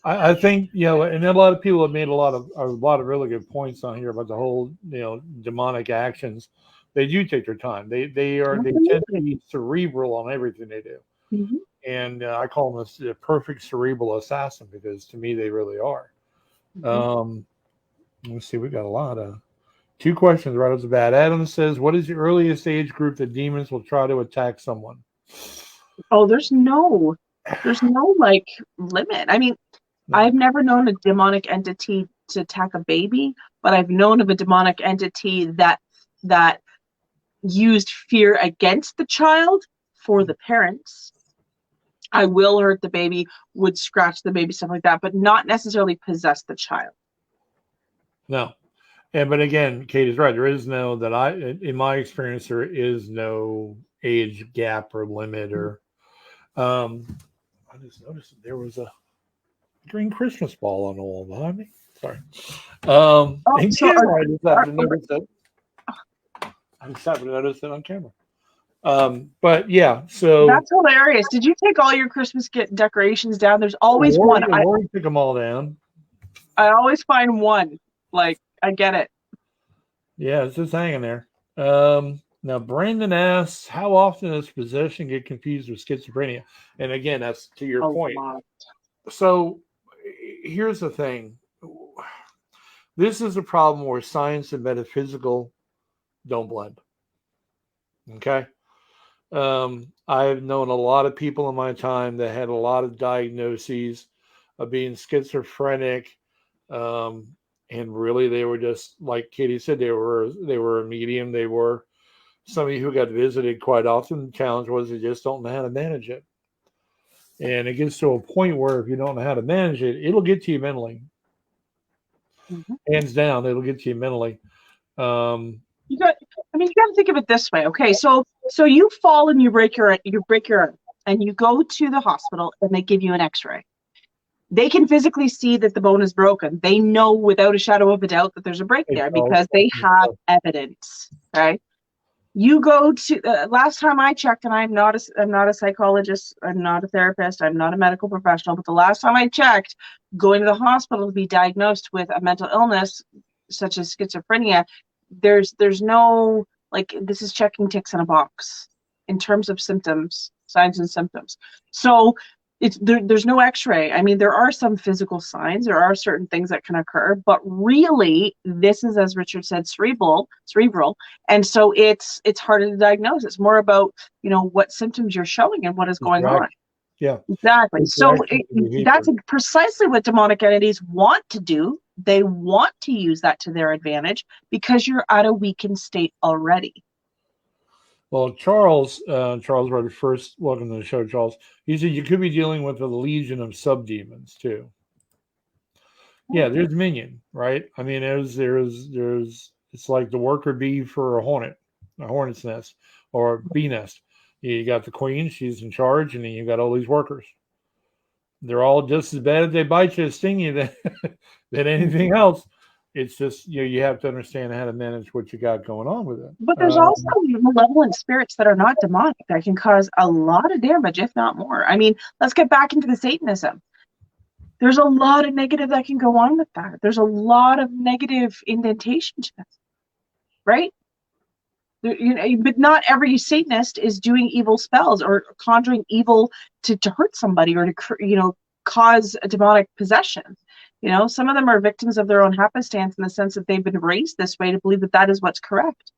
I think, and a lot of people have made a lot of really good points on here about the whole, demonic actions. They do take their time. They tend to be cerebral on everything they do. Mm-hmm. And I call them the perfect cerebral assassin, because to me, they really are. Mm-hmm. Let's see. We got a lot of 2 questions right off the bat. Adam says, what is the earliest age group that demons will try to attack someone? Oh, there's no like limit. I mean, I've never known a demonic entity to attack a baby, but I've known of a demonic entity that used fear against the child for the parents. I will hurt the baby, would scratch the baby, stuff like that, but not necessarily possess the child. No. But again, Kate is right. There is no, in my experience, there is no age gap or limit or, I just noticed there was a green Christmas ball on the wall behind me. Sorry. I just happened to notice it on camera. But yeah, so that's hilarious. Did you take all your Christmas decorations down? There's always one. I took them all down. I always find one. Like, I get it. Yeah, it's just hanging there. Now Brandon asks, how often does possession get confused with schizophrenia? And again, that's to your point. So here's the thing. This is a problem where science and metaphysical don't blend. Okay. I've known a lot of people in my time that had a lot of diagnoses of being schizophrenic. And really they were just, like Katie said, they were a medium. They were somebody who got visited quite often. The challenge was they just don't know how to manage it. And it gets to a point where if you don't know how to manage it, it'll get to you mentally. Mm-hmm. Hands down, it'll get to you mentally. You got to think of it this way. Okay, so you fall and you break your arm, and you go to the hospital and they give you an X-ray. They can physically see that the bone is broken. They know without a shadow of a doubt that there's a break there because they have evidence. Right? You go to last time I checked, and I'm not a psychologist, I'm not a therapist, I'm not a medical professional, but the last time I checked, going to the hospital to be diagnosed with a mental illness such as schizophrenia, there's no, like, this is checking ticks in a box in terms of symptoms, signs and symptoms. So there's no X-ray. I mean, there are some physical signs, there are certain things that can occur, but really this is, as Richard said, cerebral, and so it's harder to diagnose. It's more about what symptoms you're showing and what is going on. Yeah, exactly. So that's precisely what demonic entities want to do. They want to use that to their advantage because you're at a weakened state already. Well, Charles wrote first. Welcome to the show, Charles. He said you could be dealing with a legion of subdemons too. Yeah, there's minion, right? I mean, there's it's like the worker bee for a hornet's nest or a bee nest. You got the queen, she's in charge, and then you got all these workers. They're all just as bad if they bite you, sting you than anything else. It's just, you have to understand how to manage what you got going on with it. But there's also malevolent spirits that are not demonic that can cause a lot of damage, if not more. I mean, let's get back into the Satanism. There's a lot of negative that can go on with that. There's a lot of negative indentation to that, right? But not every Satanist is doing evil spells or conjuring evil to hurt somebody or to cause a demonic possession. Some of them are victims of their own happenstance in the sense that they've been raised this way to believe that that is what's correct.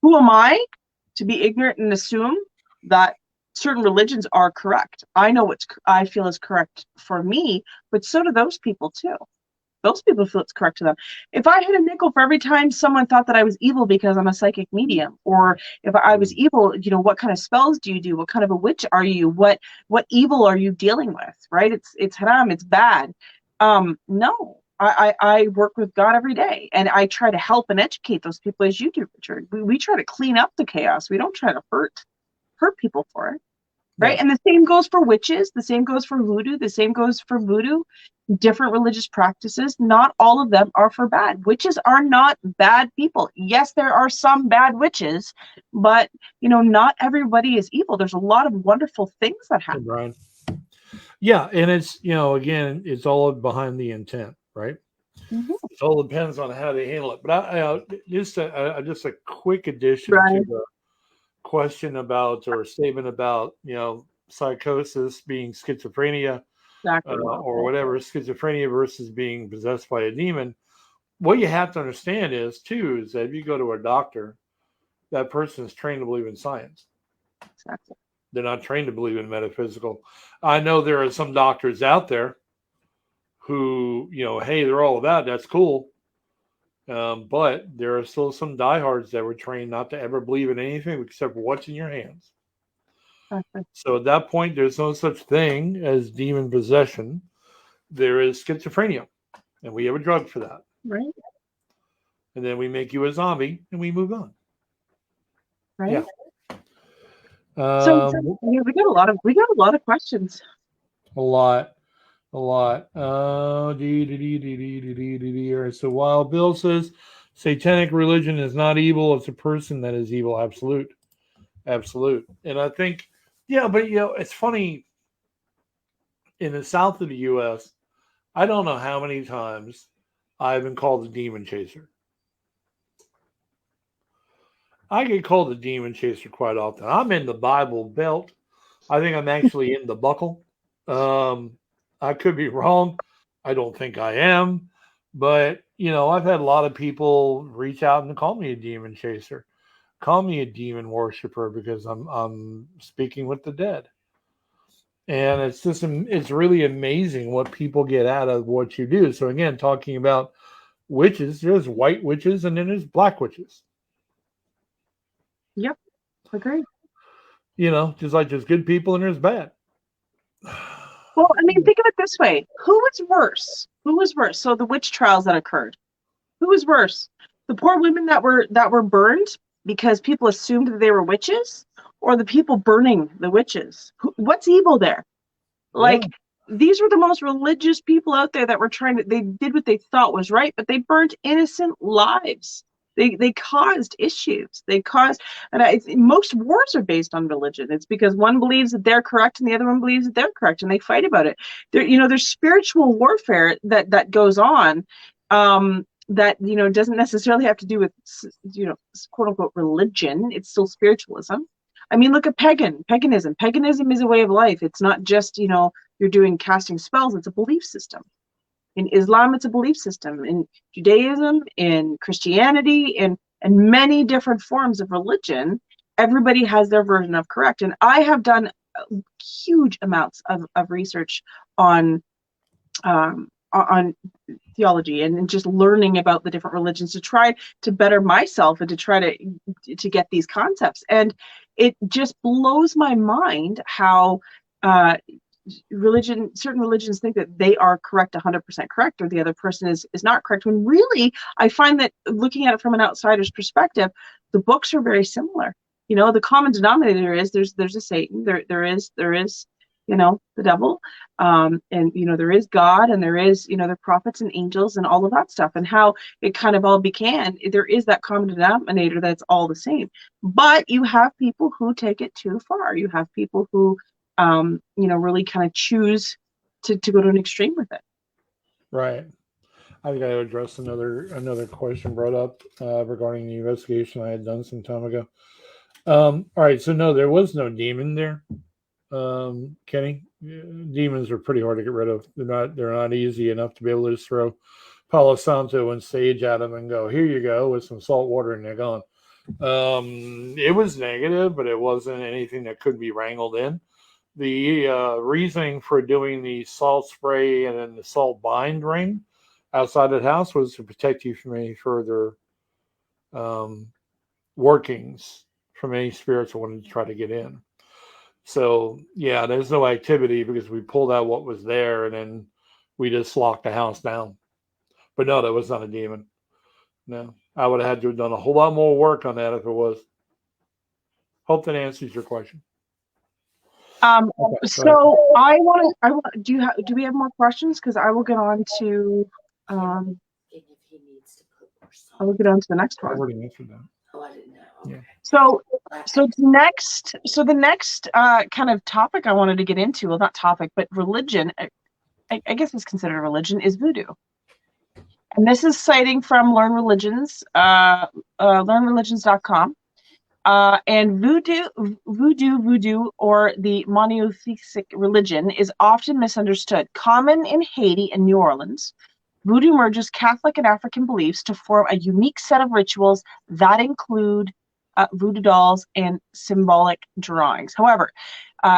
Who am I to be ignorant and assume that certain religions are correct? I know what I feel is correct for me, but so do those people too. Those people feel it's correct to them. If I had a nickel for every time someone thought that I was evil because I'm a psychic medium, or if I was evil, what kind of spells do you do? What kind of a witch are you? What evil are you dealing with? Right? It's haram. It's bad. No, I work with God every day, and I try to help and educate those people as you do, Richard. We try to clean up the chaos. We don't try to hurt people for it. Right. Yeah. And the same goes for witches. The same goes for voodoo. The same goes for voodoo. Different religious practices. Not all of them are for bad. Witches are not bad people. Yes, there are some bad witches, but not everybody is evil. There's a lot of wonderful things that happen. Hey, Brian. Yeah, and it's again, it's all behind the intent, right? Mm-hmm. It all depends on how they handle it. But just a quick addition to the question about or statement about psychosis being schizophrenia, exactly. Or whatever, schizophrenia versus being possessed by a demon. What you have to understand is that if you go to a doctor, that person is trained to believe in science. Exactly. They're not trained to believe in metaphysical. I know there are some doctors out there who hey, they're all about it. That's cool. But there are still some diehards that were trained not to ever believe in anything except what's in your hands. Okay. So at that point, there's no such thing as demon possession. There is schizophrenia, and we have a drug for that. Right. And then we make you a zombie, and we move on. Right. Yeah. So we got a lot of questions. A lot. So while Bill says satanic religion is not evil, it's a person that is evil. Absolute. And I think, but it's funny. In the south of the U.S., I don't know how many times I've been called a demon chaser. I get called a demon chaser quite often. I'm in the Bible Belt. I think I'm actually in the buckle. I could be wrong. I don't think I am. But, I've had a lot of people reach out and call me a demon chaser. Call me a demon worshiper because I'm speaking with the dead. And it's really amazing what people get out of what you do. So again, talking about witches, there's white witches and then there's black witches. Yep, agree. Just like there's good people and there's bad. Well, I mean, think of it this way. Who was worse? So the witch trials that occurred. Who was worse? The poor women that were burned because people assumed that they were witches, or the people burning the witches? What's evil there? Like, these were the most religious people out there that were they did what they thought was right, but they burnt innocent lives. They caused issues. Most wars are based on religion. It's because one believes that they're correct and the other one believes that they're correct, and they fight about it. There's spiritual warfare that goes on, that doesn't necessarily have to do with quote unquote religion. It's still spiritualism. I mean, look at paganism. Paganism is a way of life. It's not just you're doing casting spells. It's a belief system. In Islam, it's a belief system. In Judaism, in Christianity, in many different forms of religion, everybody has their version of correct. And I have done huge amounts of research on theology and just learning about the different religions to try to better myself and to try to get these concepts. And it just blows my mind how certain religions think that they are correct, 100% correct, or the other person is not correct, when really I find that looking at it from an outsider's perspective, the books are very similar. The common denominator is there's a Satan, there is the devil. And, there is God, and there is, the prophets and angels and all of that stuff, and how it kind of all began. There is that common denominator that's all the same. But you have people who take it too far. You have people who, really kind of choose to go to an extreme with it. Right. I think I addressed another question brought up regarding the investigation I had done some time ago. All right, so no, there was no demon there, Kenny. Demons are pretty hard to get rid of. They're not easy enough to be able to just throw Palo Santo and sage at them and go, here you go, with some salt water, and they're gone. It was negative, but it wasn't anything that couldn't be wrangled in. The reasoning for doing the salt spray and then the salt bind ring outside the house was to protect you from any further workings from any spirits that wanted to try to get in. So yeah, there's no activity because we pulled out what was there and then we just locked the house down. But no, that was not a demon. No, I would have had to have done a whole lot more work on that if it was. Hope that answers your question. So do we have more questions? Because I will get on to I will get on to the next one. I already answered that. Oh, I didn't know. Okay. Yeah. So the next kind of topic I wanted to get into, well, not topic, but religion, I guess it's considered a religion, is voodoo. And this is citing from Learn Religions, learnreligions.com. And voodoo, or the monotheistic religion, is often misunderstood. Common in Haiti and New Orleans, voodoo merges Catholic and African beliefs to form a unique set of rituals that include voodoo dolls and symbolic drawings. However,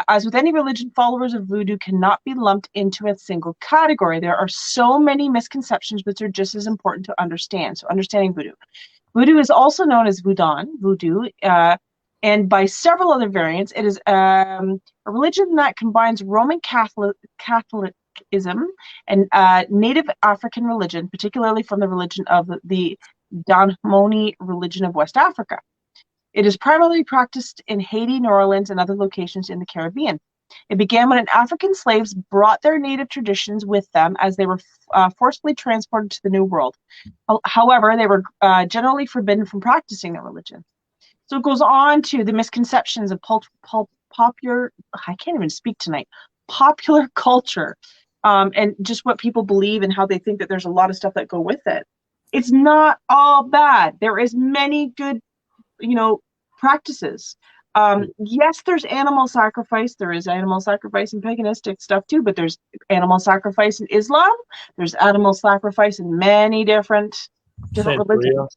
as with any religion, followers of voodoo cannot be lumped into a single category. There are so many misconceptions which are just as important to understand. So understanding voodoo. Voodoo is also known as voodoo, and by several other variants. It is a religion that combines Roman Catholicism and Native African religion, particularly from the religion of the Dahomey religion of West Africa. It is primarily practiced in Haiti, New Orleans, and other locations in the Caribbean. It began when African slaves brought their native traditions with them as they were forcibly transported to the New World. However, they were generally forbidden from practicing their religion. So it goes on to the misconceptions of popular, I can't even speak tonight, popular culture, and just what people believe and how they think that there's a lot of stuff that go with it. It's not all bad. There is many good, practices. Yes, there's animal sacrifice. There is animal sacrifice in paganistic stuff too, but there's animal sacrifice in Islam. There's animal sacrifice in many different religions.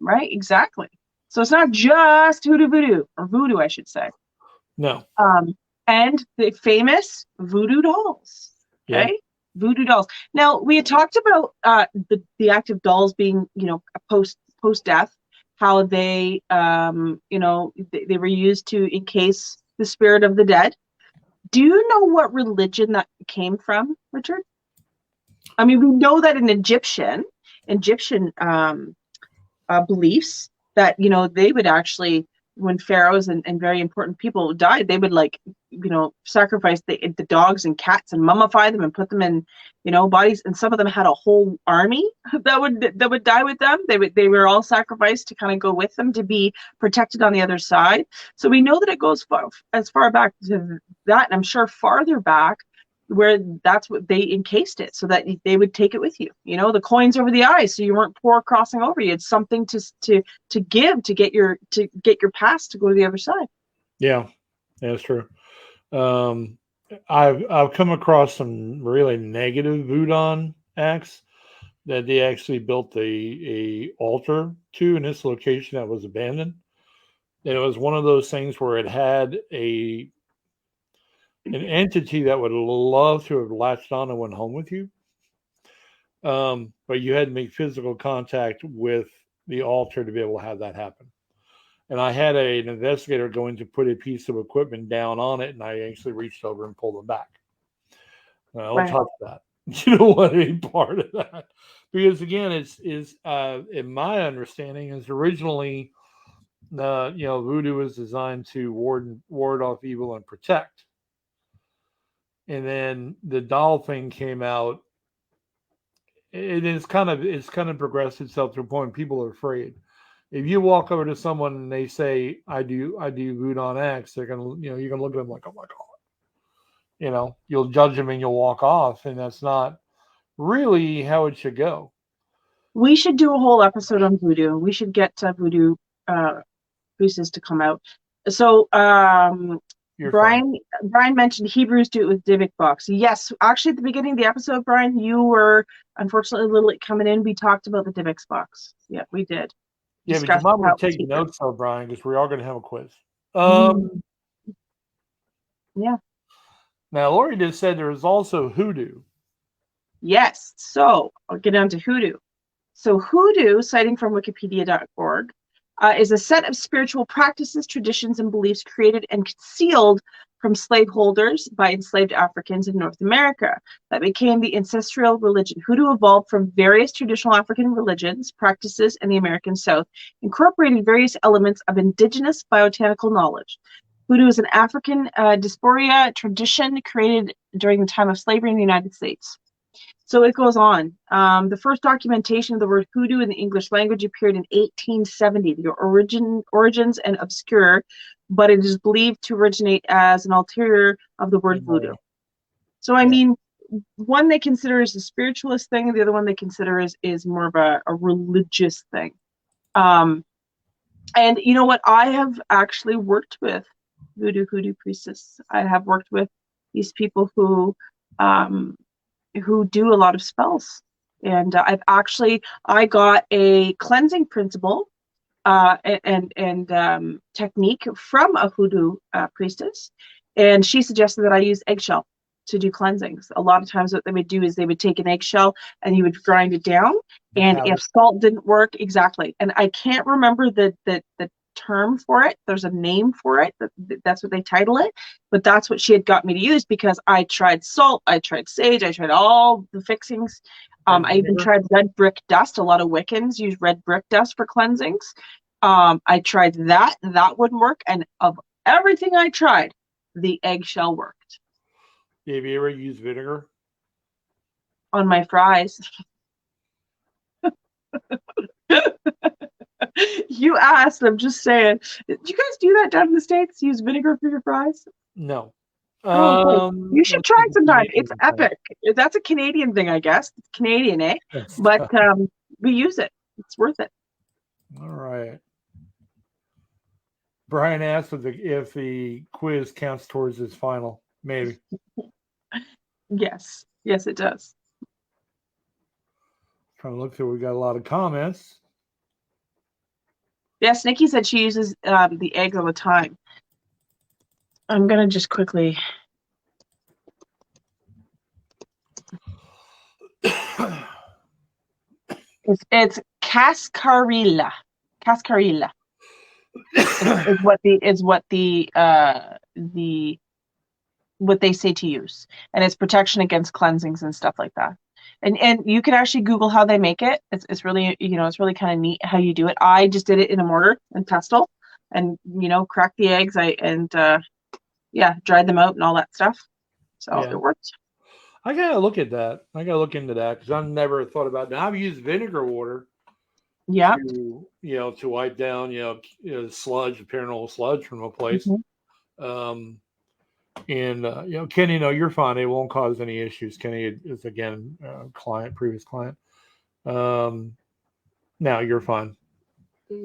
Right? Exactly. So it's not just voodoo, I should say. No. And the famous voodoo dolls. Okay? Yeah. Voodoo dolls. Now, we had talked about the act of dolls being, post-death, how they, they were used to encase the spirit of the dead. Do you know what religion that came from, Richard? I mean, we know that in Egyptian beliefs that, they would actually, when pharaohs and very important people died, they would sacrifice the dogs and cats and mummify them and put them in, bodies. And some of them had a whole army that would die with them. They were all sacrificed to kind of go with them to be protected on the other side. So we know that it goes as far back to that, and I'm sure farther back, where that's what they encased it so that they would take it with you. The coins over the eyes, so you weren't poor crossing over. You had something to give to get your past to go to the other side. Yeah, that's true. I've come across some really negative voodoo acts that they actually built a altar to in this location that was abandoned. And it was one of those things where it had an entity that would love to have latched on and went home with you. But you had to make physical contact with the altar to be able to have that happen. And I had an investigator going to put a piece of equipment down on it, and I actually reached over and pulled them back. Don't touch that. You don't want any part of that. Because again, is in my understanding, is originally voodoo was designed to ward off evil and protect. and then the doll thing came out. It's kind of progressed itself to a point people are afraid. If you walk over to someone and they say, I do voodoo on X, they're gonna, you're gonna look at them like, oh my God. You'll judge them and you'll walk off, and that's not really how it should go. We should do a whole episode on voodoo. We should get voodoo priestess to come out. So Brian mentioned Hebrews do it with Dybbuk box. Yes, actually at the beginning of the episode, Brian, you were unfortunately a little late coming in. We talked about the Dybbuk box. Yeah, we did. Yeah, but you might want to take notes though, Brian, because we're all going to have a quiz. Yeah. Now, Lori just said there is also hoodoo. Yes. So I'll get down to hoodoo. So hoodoo, citing from wikipedia.org, is a set of spiritual practices, traditions, and beliefs created and concealed from slaveholders by enslaved Africans in North America that became the ancestral religion. Hoodoo evolved from various traditional African religions, practices in the American South, incorporating various elements of indigenous botanical knowledge. Hoodoo is an African diaspora tradition created during the time of slavery in the United States. So it goes on. The first documentation of the word hoodoo in the English language appeared in 1870. The origins and obscure, but it is believed to originate as an ulterior of the word voodoo. So I mean, one they consider is a spiritualist thing, and the other one they consider is more of a religious thing. And you know what? I have actually worked with hoodoo priestess. I have worked with these people who do a lot of spells, and I got a cleansing principle and technique from a hoodoo priestess, and she suggested that I use eggshell to do cleansings. A lot of times what they would do is they would take an eggshell and you would grind it down, and if salt didn't work, exactly, and I can't remember the term for it. There's a name for it. That's what they title it. But that's what she had got me to use, because I tried salt, I tried sage, I tried all the fixings. I even tried red brick dust. A lot of Wiccans use red brick dust for cleansings. I tried that. That wouldn't work. And of everything I tried, the eggshell worked. Have you ever used vinegar? On my fries. You asked, I'm just saying. Do you guys do that down in the States? Use vinegar for your fries? No. You should try sometime. It's epic. That's a Canadian thing, I guess. It's Canadian, eh? But we use it. It's worth it. All right. Brian asked if the quiz counts towards his final. Maybe. Yes. Yes, it does. Trying to look through. We got a lot of comments. Yes, Nikki said she uses the eggs all the time. I'm going to just quickly. It's cascarilla. Cascarilla is what they say to use, and it's protection against cleansings and stuff like that. And you can actually Google how they make it. It's really, it's really kind of neat how you do it. I just did it in a mortar and pestle, and cracked the eggs. Dried them out and all that stuff. So it worked. I gotta look at that. I gotta look into that, because I've never thought about that. I've used vinegar water. Yeah. To wipe down sludge, paranormal sludge from a place. Mm-hmm. Kenny, you're fine. It won't cause any issues. Kenny is, again, previous client. Now you're fine.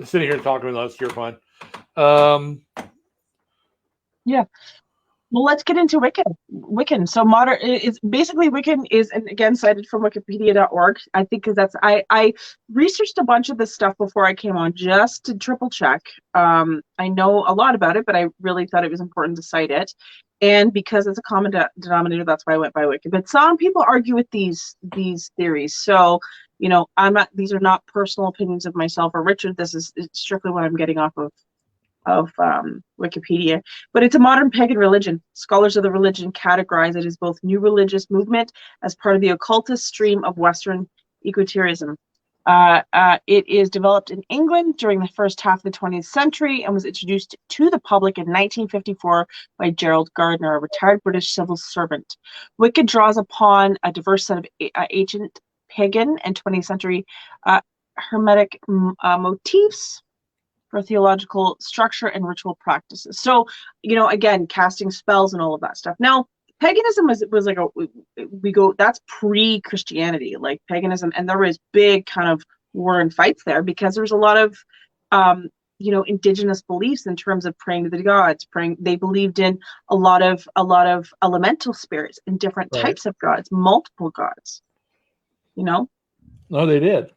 Sitting here talking with us, you're fine. Yeah. Well, let's get into Wiccan. So modern is basically Wiccan is, and again, cited from wikipedia.org. I think because I researched a bunch of this stuff before I came on just to triple check. I know a lot about it, but I really thought it was important to cite it. And because it's a common denominator, that's why I went by Wiccan. But some people argue with these theories. So, these are not personal opinions of myself or Richard. This is strictly what I'm getting off of Wikipedia. But it's a modern pagan religion. Scholars of the religion categorize it as both new religious movement as part of the occultist stream of Western esotericism. It is developed in England during the first half of the 20th century and was introduced to the public in 1954 by Gerald Gardner, a retired British civil servant. Wicca draws upon a diverse set of ancient pagan and 20th century hermetic motifs for theological structure and ritual practices. So, again, casting spells and all of that stuff. Now, paganism was like that's pre-Christianity, like paganism, and there was big kind of war and fights there because there's a lot of indigenous beliefs in terms of praying to the gods. They believed in a lot of elemental spirits and different types of gods, multiple gods. No, they did.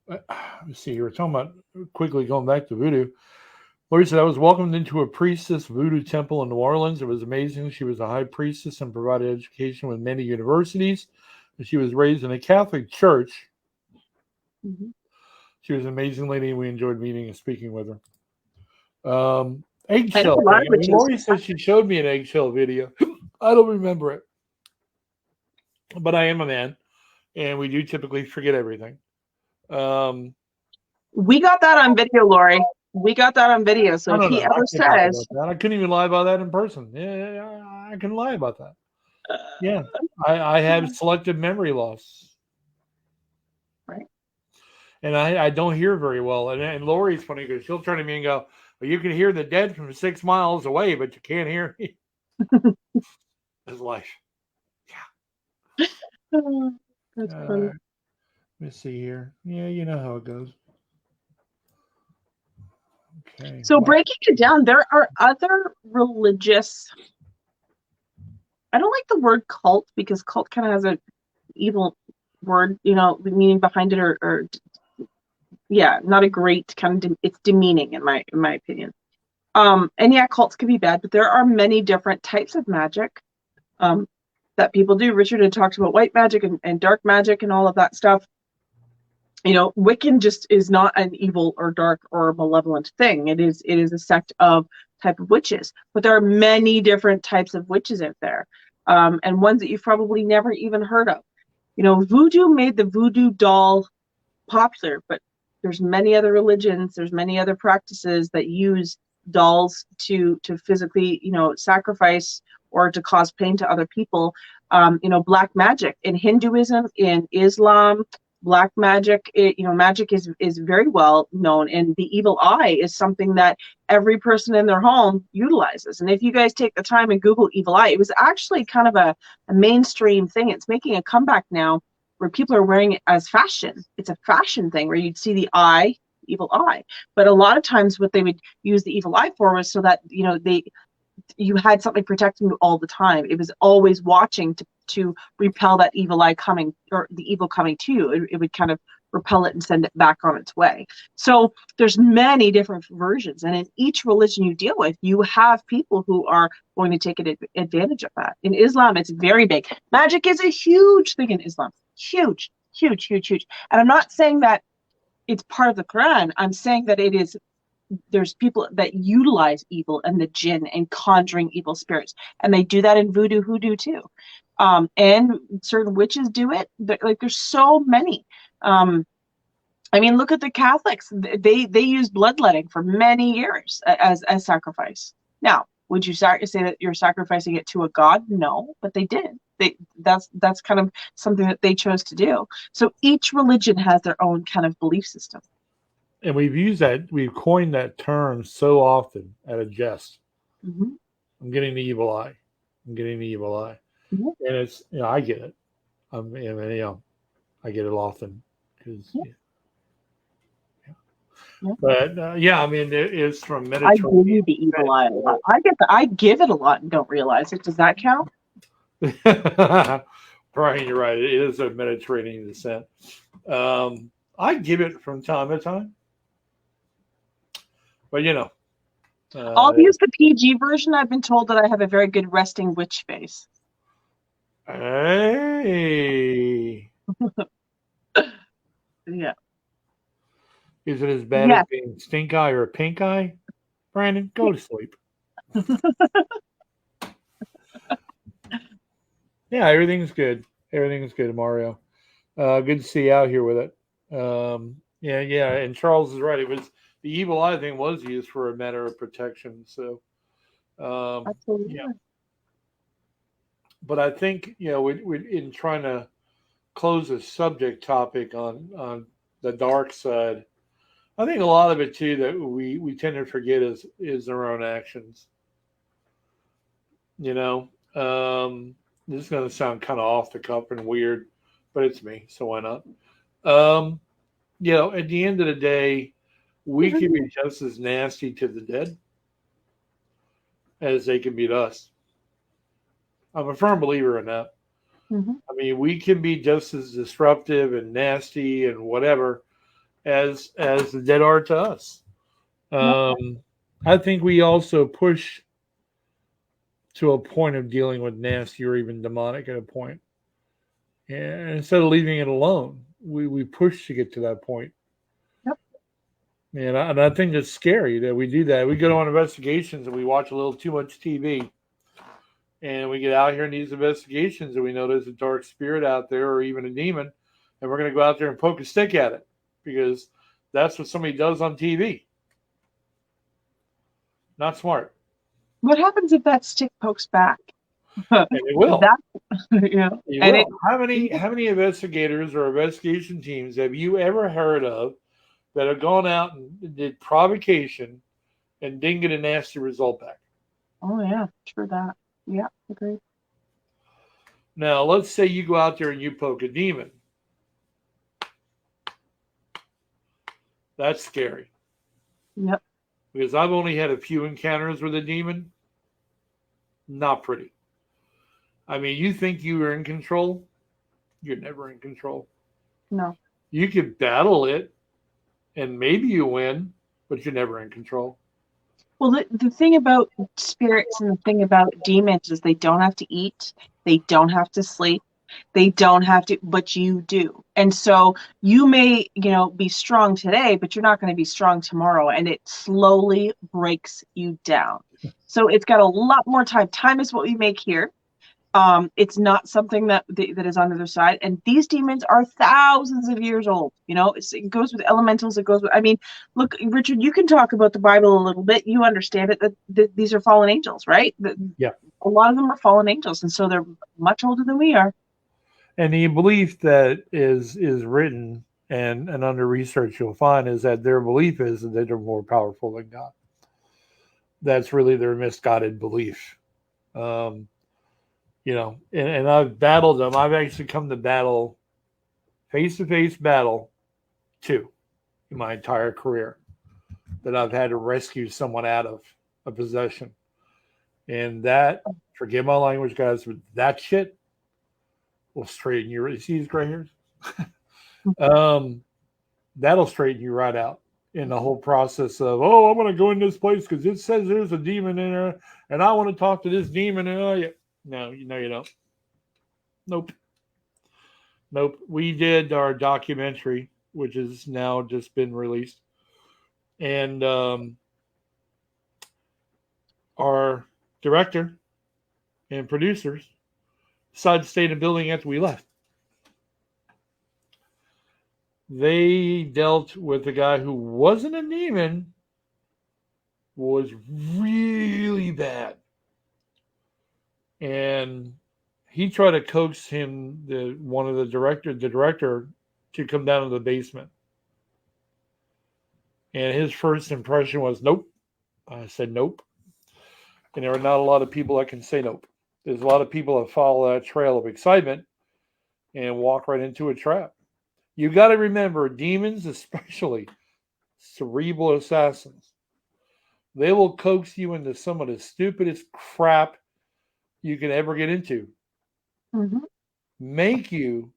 Let's see, you were talking about quickly going back to voodoo. Lori said, I was welcomed into a priestess voodoo temple in New Orleans. It was amazing. She was a high priestess and provided education with many universities. And she was raised in a Catholic church. Mm-hmm. She was an amazing lady. We enjoyed meeting and speaking with her. Eggshell. Lori said she showed me an eggshell video. I don't remember it. But I am a man, and we do typically forget everything. We got that on video, Lori. We got that on video. So if he ever says, I couldn't even lie about that in person. Yeah, I can lie about that. Yeah, I have selective memory loss. Right. And I don't hear very well. And Lori's funny because she'll turn to me and go, well, you can hear the dead from 6 miles away, but you can't hear me. That's life. Yeah. That's funny. Let me see here. Yeah, you know how it goes. Okay. So breaking it down, there are other religious. I don't like the word cult because cult kind of has an evil word, meaning behind it, or not a great kind of. It's demeaning in my opinion. And yeah, cults can be bad, but there are many different types of magic that people do. Richard had talked about white magic and dark magic and all of that stuff. Wiccan just is not an evil or dark or malevolent thing. It is a sect of type of witches, but there are many different types of witches out there, and ones that you've probably never even heard of. Voodoo made the voodoo doll popular, but there's many other religions, there's many other practices that use dolls to physically, sacrifice or to cause pain to other people. Black magic in Hinduism, in Islam. Black magic, magic is very well known, and the evil eye is something that every person in their home utilizes. And if you guys take the time and Google evil eye, it was actually kind of a mainstream thing. It's making a comeback now where people are wearing it as fashion. It's a fashion thing where you'd see the eye, evil eye. But a lot of times what they would use the evil eye for was so that, you had something protecting you all the time. It was always watching to repel that evil eye coming, or the evil coming to you. It would kind of repel it and send it back on its way. So there's many different versions, and in each religion you deal with, you have people who are going to take advantage of that. In Islam, it's very big. Magic is a huge thing in Islam. Huge. And I'm not saying that it's part of the Quran. I'm saying that it is. There's people that utilize evil and the jinn and conjuring evil spirits, and they do that in voodoo, hoodoo too. And certain witches do it. There's so many. Look at the Catholics. They use bloodletting for many years as sacrifice. Now, would you say that you're sacrificing it to a god? No, but they did. That's kind of something that they chose to do. So each religion has their own kind of belief system. And we've coined that term so often at a jest. Mm-hmm. I'm getting the evil eye. Mm-hmm. And it's, I get it. I get it often because, But it's from Mediterranean. I give you the evil eye a lot. I give it a lot and don't realize it. Does that count? Brian, you're right. It is a Mediterranean descent. I give it from time to time. But I'll use the PG version. I've been told that I have a very good resting witch face. Hey. Yeah. Is it as bad as being stink eye or pink eye? Brandon, go to sleep. Yeah, everything's good. Everything's good, Mario. Good to see you out here with it. Yeah, and Charles is right. It was the evil eye thing was used for a matter of protection. So, Absolutely. yeah. But I think we in trying to close a subject topic on the dark side. I think a lot of it too that we tend to forget is our own actions. You know, this is going to sound kind of off the cuff and weird, but it's me, so why not? Um, at the end of the day, we can be just as nasty to the dead as they can be to us. I'm a firm believer in that. Mm-hmm. I mean, we can be just as disruptive and nasty and whatever as the dead are to us. I think we also push to a point of dealing with nasty or even demonic at a point. And instead of leaving it alone, we push to get to that point. Yep. And I think it's scary that we do that. We go on investigations and we watch a little too much TV. And we get out here in these investigations and we know there's a dark spirit out there or even a demon. And we're going to go out there and poke a stick at it because that's what somebody does on TV. Not smart. What happens if that stick pokes back? And it will. How many investigators or investigation teams have you ever heard of that have gone out and did provocation and didn't get a nasty result back? Oh yeah, true that. Yeah, agreed. Now let's say you go out there and you poke a demon. That's scary. Yep. Because I've only had a few encounters with a demon. Not pretty. I mean, you think you are in control? You're never in control. No. You could battle it, and maybe you win, but you're never in control. Well, the thing about spirits and the thing about demons is they don't have to eat, they don't have to sleep, they don't have to, but you do. And so you may, be strong today, but you're not going to be strong tomorrow, and it slowly breaks you down. So it's got a lot more time. Time is what we make here. It's not something that is on the other side. And these demons are thousands of years old. It goes with elementals. It goes with, look, Richard, you can talk about the Bible a little bit. You understand it, that these are fallen angels, right? Yeah. A lot of them are fallen angels. And so they're much older than we are. And the belief that is written and under research you'll find is that their belief is that they're more powerful than God. That's really their misguided belief. And I've battled them. I've actually come to battle, face-to-face battle, 2 in my entire career that I've had to rescue someone out of a possession. And that, forgive my language, guys, but that shit will straighten you see these gray hairs? That'll straighten you right out in the whole process of, I want to go in this place because it says there's a demon in there and I want to talk to this demon. And no, you don't. Nope. We did our documentary, which has now just been released. And our director and producers decided to stay in the building after we left. They dealt with a guy who wasn't a demon, was really bad. And he tried to coax him, the director, to come down to the basement. And his first impression was, nope. I said, nope. And there are not a lot of people that can say nope. There's a lot of people that follow that trail of excitement and walk right into a trap. You got to remember, demons, especially cerebral assassins, they will coax you into some of the stupidest crap you can ever get into. Mm-hmm. Make you,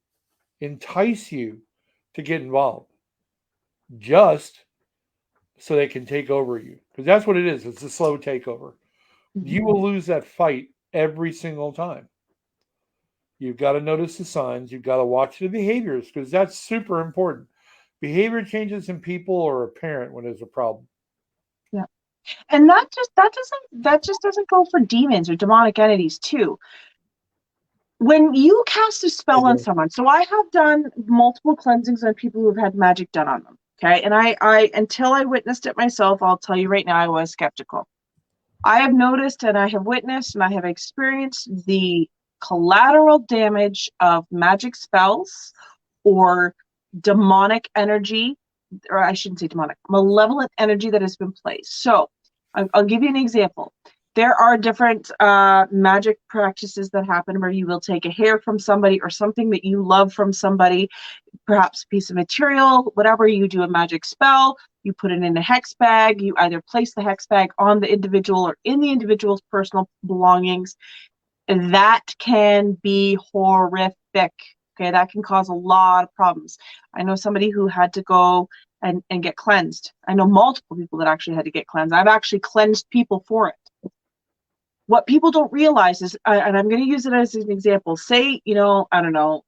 entice you to get involved just so they can take over you. Because that's what it is. It's a slow takeover. Mm-hmm. You will lose that fight every single time. You've got to notice the signs. You've got to watch the behaviors because that's super important. Behavior changes in people are apparent when there's a problem. Yeah. And that just doesn't go for demons or demonic entities too. when you cast a spell on Okay. someone, so I have done multiple cleansings on people who have had magic done on them. Okay. And I until I witnessed it myself, I'll tell you right now, I was skeptical. I have noticed and I have witnessed and I have experienced the collateral damage of magic spells or demonic energy, or I shouldn't say demonic, malevolent energy that has been placed. So I'll give you an example. There are different magic practices that happen where you will take a hair from somebody or something that you love from somebody, perhaps a piece of material, whatever. You do a magic spell, you put it in a hex bag, you either place the hex bag on the individual or in the individual's personal belongings. That can be horrific. Okay, that can cause a lot of problems. I know somebody who had to go and get cleansed. I know multiple people that actually had to get cleansed. I've actually cleansed people for it. What people don't realize is, and I'm going to use it as an example. Say, I don't know,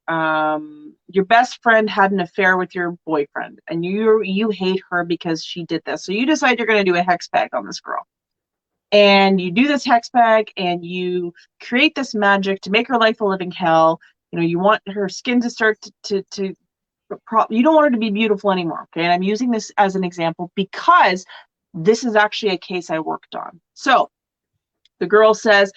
your best friend had an affair with your boyfriend, and you hate her because she did this. So you decide you're going to do a hex bag on this girl, and you do this hex bag, and you create this magic to make her life a living hell. You want her skin to start to you don't want her to be beautiful anymore. Okay, and I'm using this as an example because this is actually a case I worked on. So the girl says,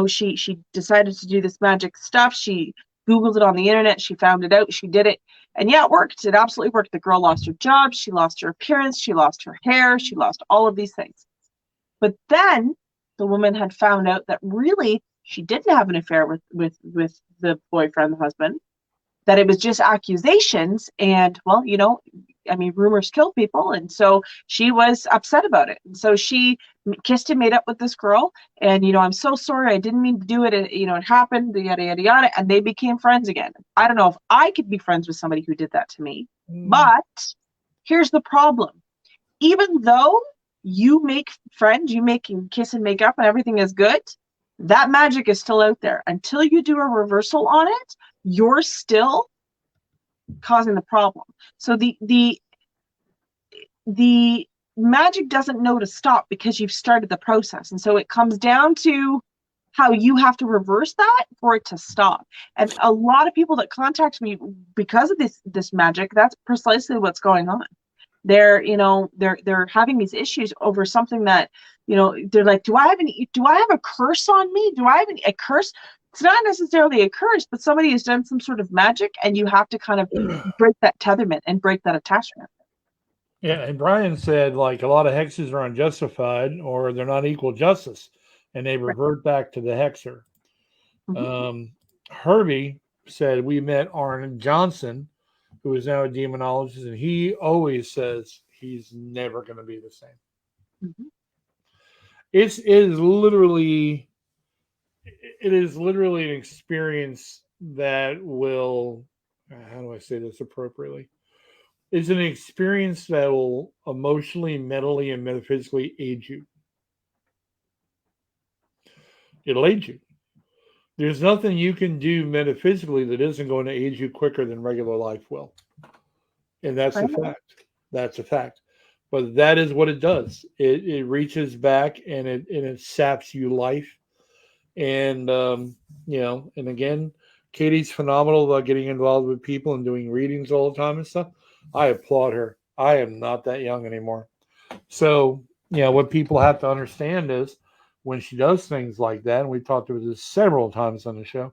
she decided to do this magic stuff. She Googled it on the internet. She found it out. She did it. And yeah, it worked. It absolutely worked. The girl lost her job. She lost her appearance. She lost her hair. She lost all of these things. But then the woman had found out that really she didn't have an affair with the boyfriend, the husband, that it was just accusations. And, well, rumors kill people. And so she was upset about it. And so she kissed and made up with this girl. And, I'm so sorry. I didn't mean to do it. It happened, yada, yada, yada. And they became friends again. I don't know if I could be friends with somebody who did that to me. But here's the problem. Even though you make friends, you make kiss and make up and everything is good, that magic is still out there. Until you do a reversal on it, you're still causing the problem. So the magic doesn't know to stop because you've started the process. And so it comes down to how you have to reverse that for it to stop. And a lot of people that contact me because of this magic, that's precisely what's going on. They're having these issues over something that, they're like, do I have a curse on me? Do I have a curse? It's not necessarily a curse, but somebody has done some sort of magic, and you have to kind of break that tetherment and break that attachment. Yeah, and Brian said like a lot of hexes are unjustified or they're not equal justice, and they revert back to the hexer. Mm-hmm. Herbie said we met Arn Johnson, who is now a demonologist, and he always says he's never going to be the same. Mm-hmm. It is literally an experience that will, how do I say this appropriately? It's an experience that will emotionally, mentally, and metaphysically age you. It'll age you. There's nothing you can do metaphysically that isn't going to age you quicker than regular life will. And that's a fact. That's a fact. But that is what it does. It reaches back and it saps you life. And, and again, Katie's phenomenal about getting involved with people and doing readings all the time and stuff. I applaud her. I am not that young anymore. So, what people have to understand is when she does things like that, and we've talked about this several times on the show,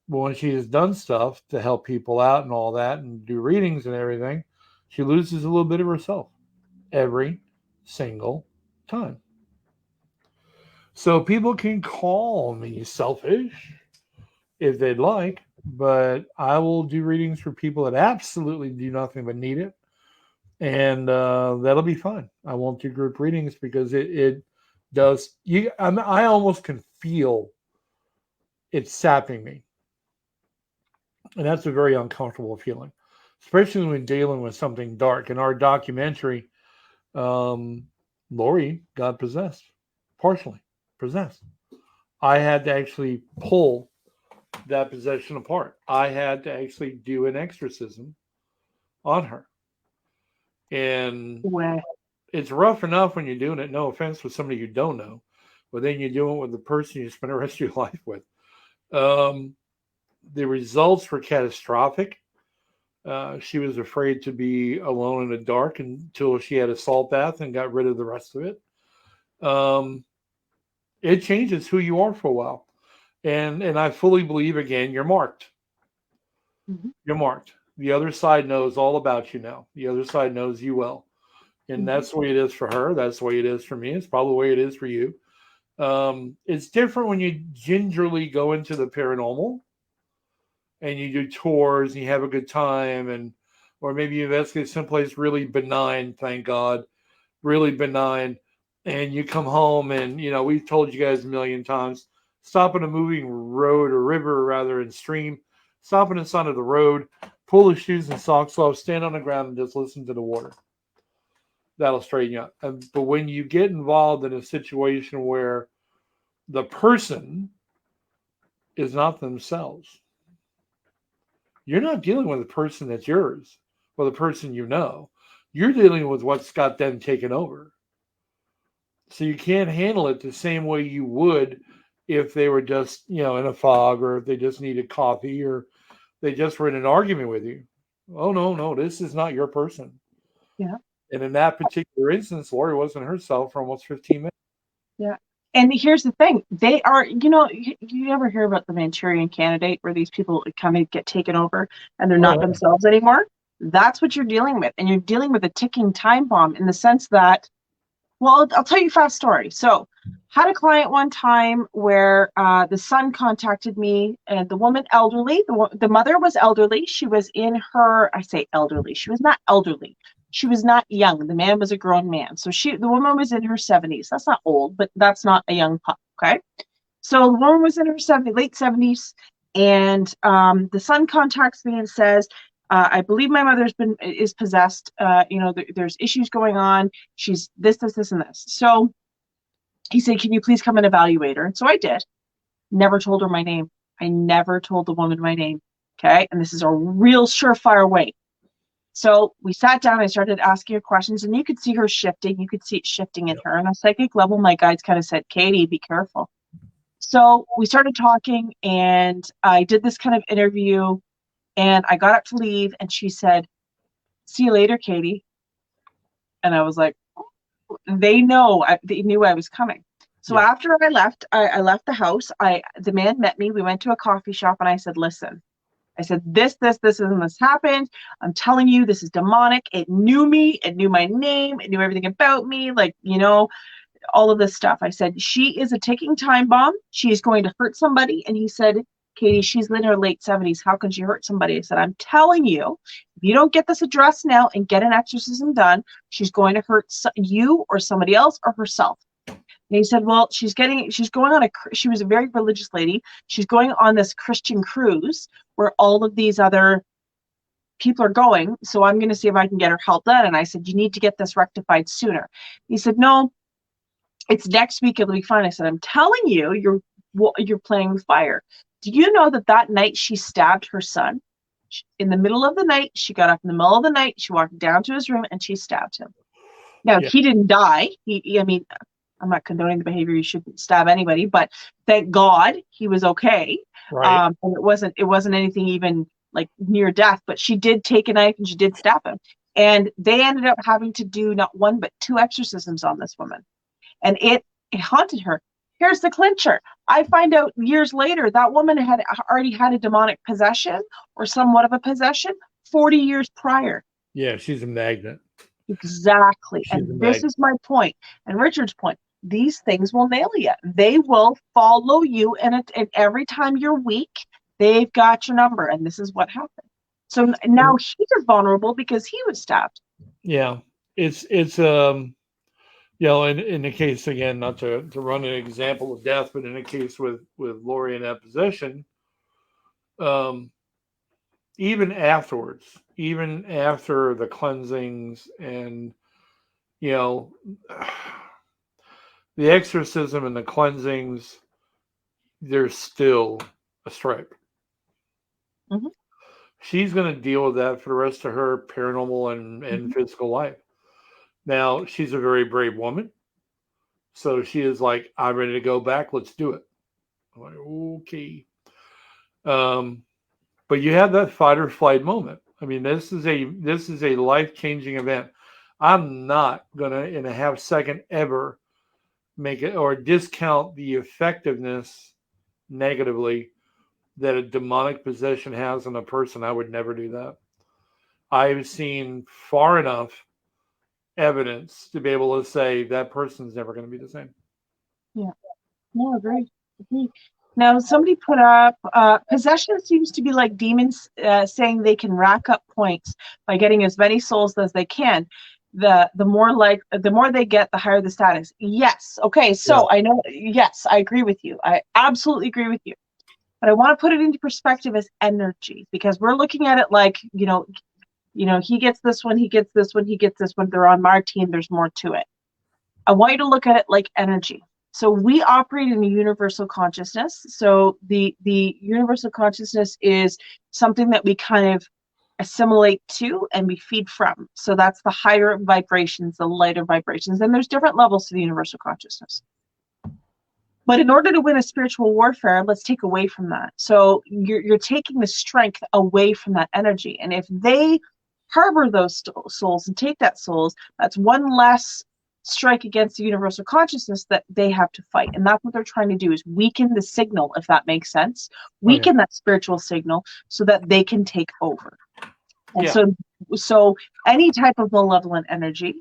but when she has done stuff to help people out and all that and do readings and everything, she loses a little bit of herself every single time. So people can call me selfish if they'd like, but I will do readings for people that absolutely do nothing but need it. And that'll be fun. I won't do group readings because it does. I almost can feel it sapping me. And that's a very uncomfortable feeling, especially when dealing with something dark. In our documentary, Lori got possessed, partially possessed. I had to actually pull that possession apart. I had to actually do an exorcism on her. And it's rough enough when you're doing it, no offense, with somebody you don't know, but then you do it with the person you spend the rest of your life with. The results were catastrophic. She was afraid to be alone in the dark until she had a salt bath and got rid of the rest of it. It changes who you are for a while. And I fully believe, again, you're marked. Mm-hmm. You're marked. The other side knows all about you now. The other side knows you well. And that's the way it is for her. That's the way it is for me. It's probably the way it is for you. It's different when you gingerly go into the paranormal and you do tours and you have a good time, or maybe you investigate someplace really benign, thank God, really benign, and you come home and, we've told you guys a million times, stop on a moving road or river rather than stream, stop on the side of the road, pull the shoes and socks off, stand on the ground and just listen to the water. That'll straighten you up. But when you get involved in a situation where the person is not themselves, you're not dealing with a person that's yours or the person you know. You're dealing with what's got them taken over. So you can't handle it the same way you would if they were just, in a fog, or if they just needed coffee, or they just were in an argument with you. Oh, no, this is not your person. Yeah. And in that particular instance, Lori wasn't herself for almost 15 minutes. Yeah. And here's the thing. They are, you ever hear about the Manchurian Candidate, where these people kind of get taken over and they're not themselves anymore? That's what you're dealing with. And you're dealing with a ticking time bomb, in the sense that, well, I'll tell you a fast story. So had a client one time where the son contacted me, and the woman, elderly, the mother was elderly. She was in her, I say elderly, she was not elderly. She was not young. The man was a grown man. So the woman was in her 70s. That's not old, but that's not a young pup. Okay. So the woman was in her late 70s. And the son contacts me and says, I believe my mother is possessed. There's issues going on. She's this, and this. So he said, can you please come and evaluate her? And so I did. Never told her my name. I never told the woman my name. Okay. And this is a real surefire way. So we sat down, I started asking her questions, and you could see her shifting. You could see it shifting in her. On a psychic level, my guides kind of said, Katie, be careful. So we started talking, and I did this kind of interview, and I got up to leave, and she said, see you later, Katie. And I was like, they knew I was coming. So after I left the house, the man met me. We went to a coffee shop, and I said, listen, I said, this, and this happened. I'm telling you, this is demonic. It knew me. It knew my name. It knew everything about me. All of this stuff. I said, she is a ticking time bomb. She is going to hurt somebody. And he said, Katie, she's in her late 70s. How can she hurt somebody? I said, I'm telling you, if you don't get this addressed now and get an exorcism done, she's going to hurt you or somebody else or herself. And he said, well, she was a very religious lady. She's going on this Christian cruise where all of these other people are going. So I'm going to see if I can get her help done. And I said, you need to get this rectified sooner. He said, no, it's next week. It'll be fine. I said, I'm telling you, you're playing with fire. Do you know that night she stabbed her son? In the middle of the night, she got up in the middle of the night. She walked down to his room and she stabbed him. Now, He didn't die. I'm not condoning the behavior. You shouldn't stab anybody, but thank God he was okay. Right. And it wasn't anything even like near death, but she did take a knife and she did stab him. And they ended up having to do not one, but 2 exorcisms on this woman. And it haunted her. Here's the clincher. I find out years later that woman had already had a demonic possession or somewhat of a possession 40 years prior. Yeah, she's a magnet. Exactly. And this is my point. And Richard's point. These things will nail you. They will follow you. And every time you're weak, they've got your number. And this is what happened. So now he's vulnerable because he was stabbed. Yeah. It's in the case, again, not to run an example of death, but in a case with Lori in that position, even afterwards, even after the cleansings and, the exorcism and the cleansings, there's still a stripe. Mm-hmm. She's going to deal with that for the rest of her paranormal and physical life. Now, she's a very brave woman. So she is like, I'm ready to go back. Let's do it. I'm like, okay. But you have that fight or flight moment. I mean, this is a life-changing event. I'm not gonna in a half second ever make it or discount the effectiveness negatively that a demonic possession has on a person. I would never do that. I've seen far enough evidence to be able to say that person's never going to be the same. Yeah. No, agreed. Now, somebody put up, possession seems to be like demons saying they can rack up points by getting as many souls as they can. The more they get, the higher the status. Yes. Okay. So I know. Yes, I agree with you. I absolutely agree with you. But I want to put it into perspective as energy, because we're looking at it like, he gets this one, he gets this one, he gets this one. They're on my team. There's more to it. I want you to look at it like energy. So we operate in a universal consciousness. So the universal consciousness is something that we kind of assimilate to and we feed from. So that's the higher vibrations, the lighter vibrations. And there's different levels to the universal consciousness. But in order to win a spiritual warfare, let's take away from that. So you're taking the strength away from that energy. And if they harbor those souls and take that souls, that's one less strike against the universal consciousness that they have to fight. And that's what they're trying to do, is weaken the signal, if that makes sense. Weaken that spiritual signal so that they can take over. And so any type of malevolent energy,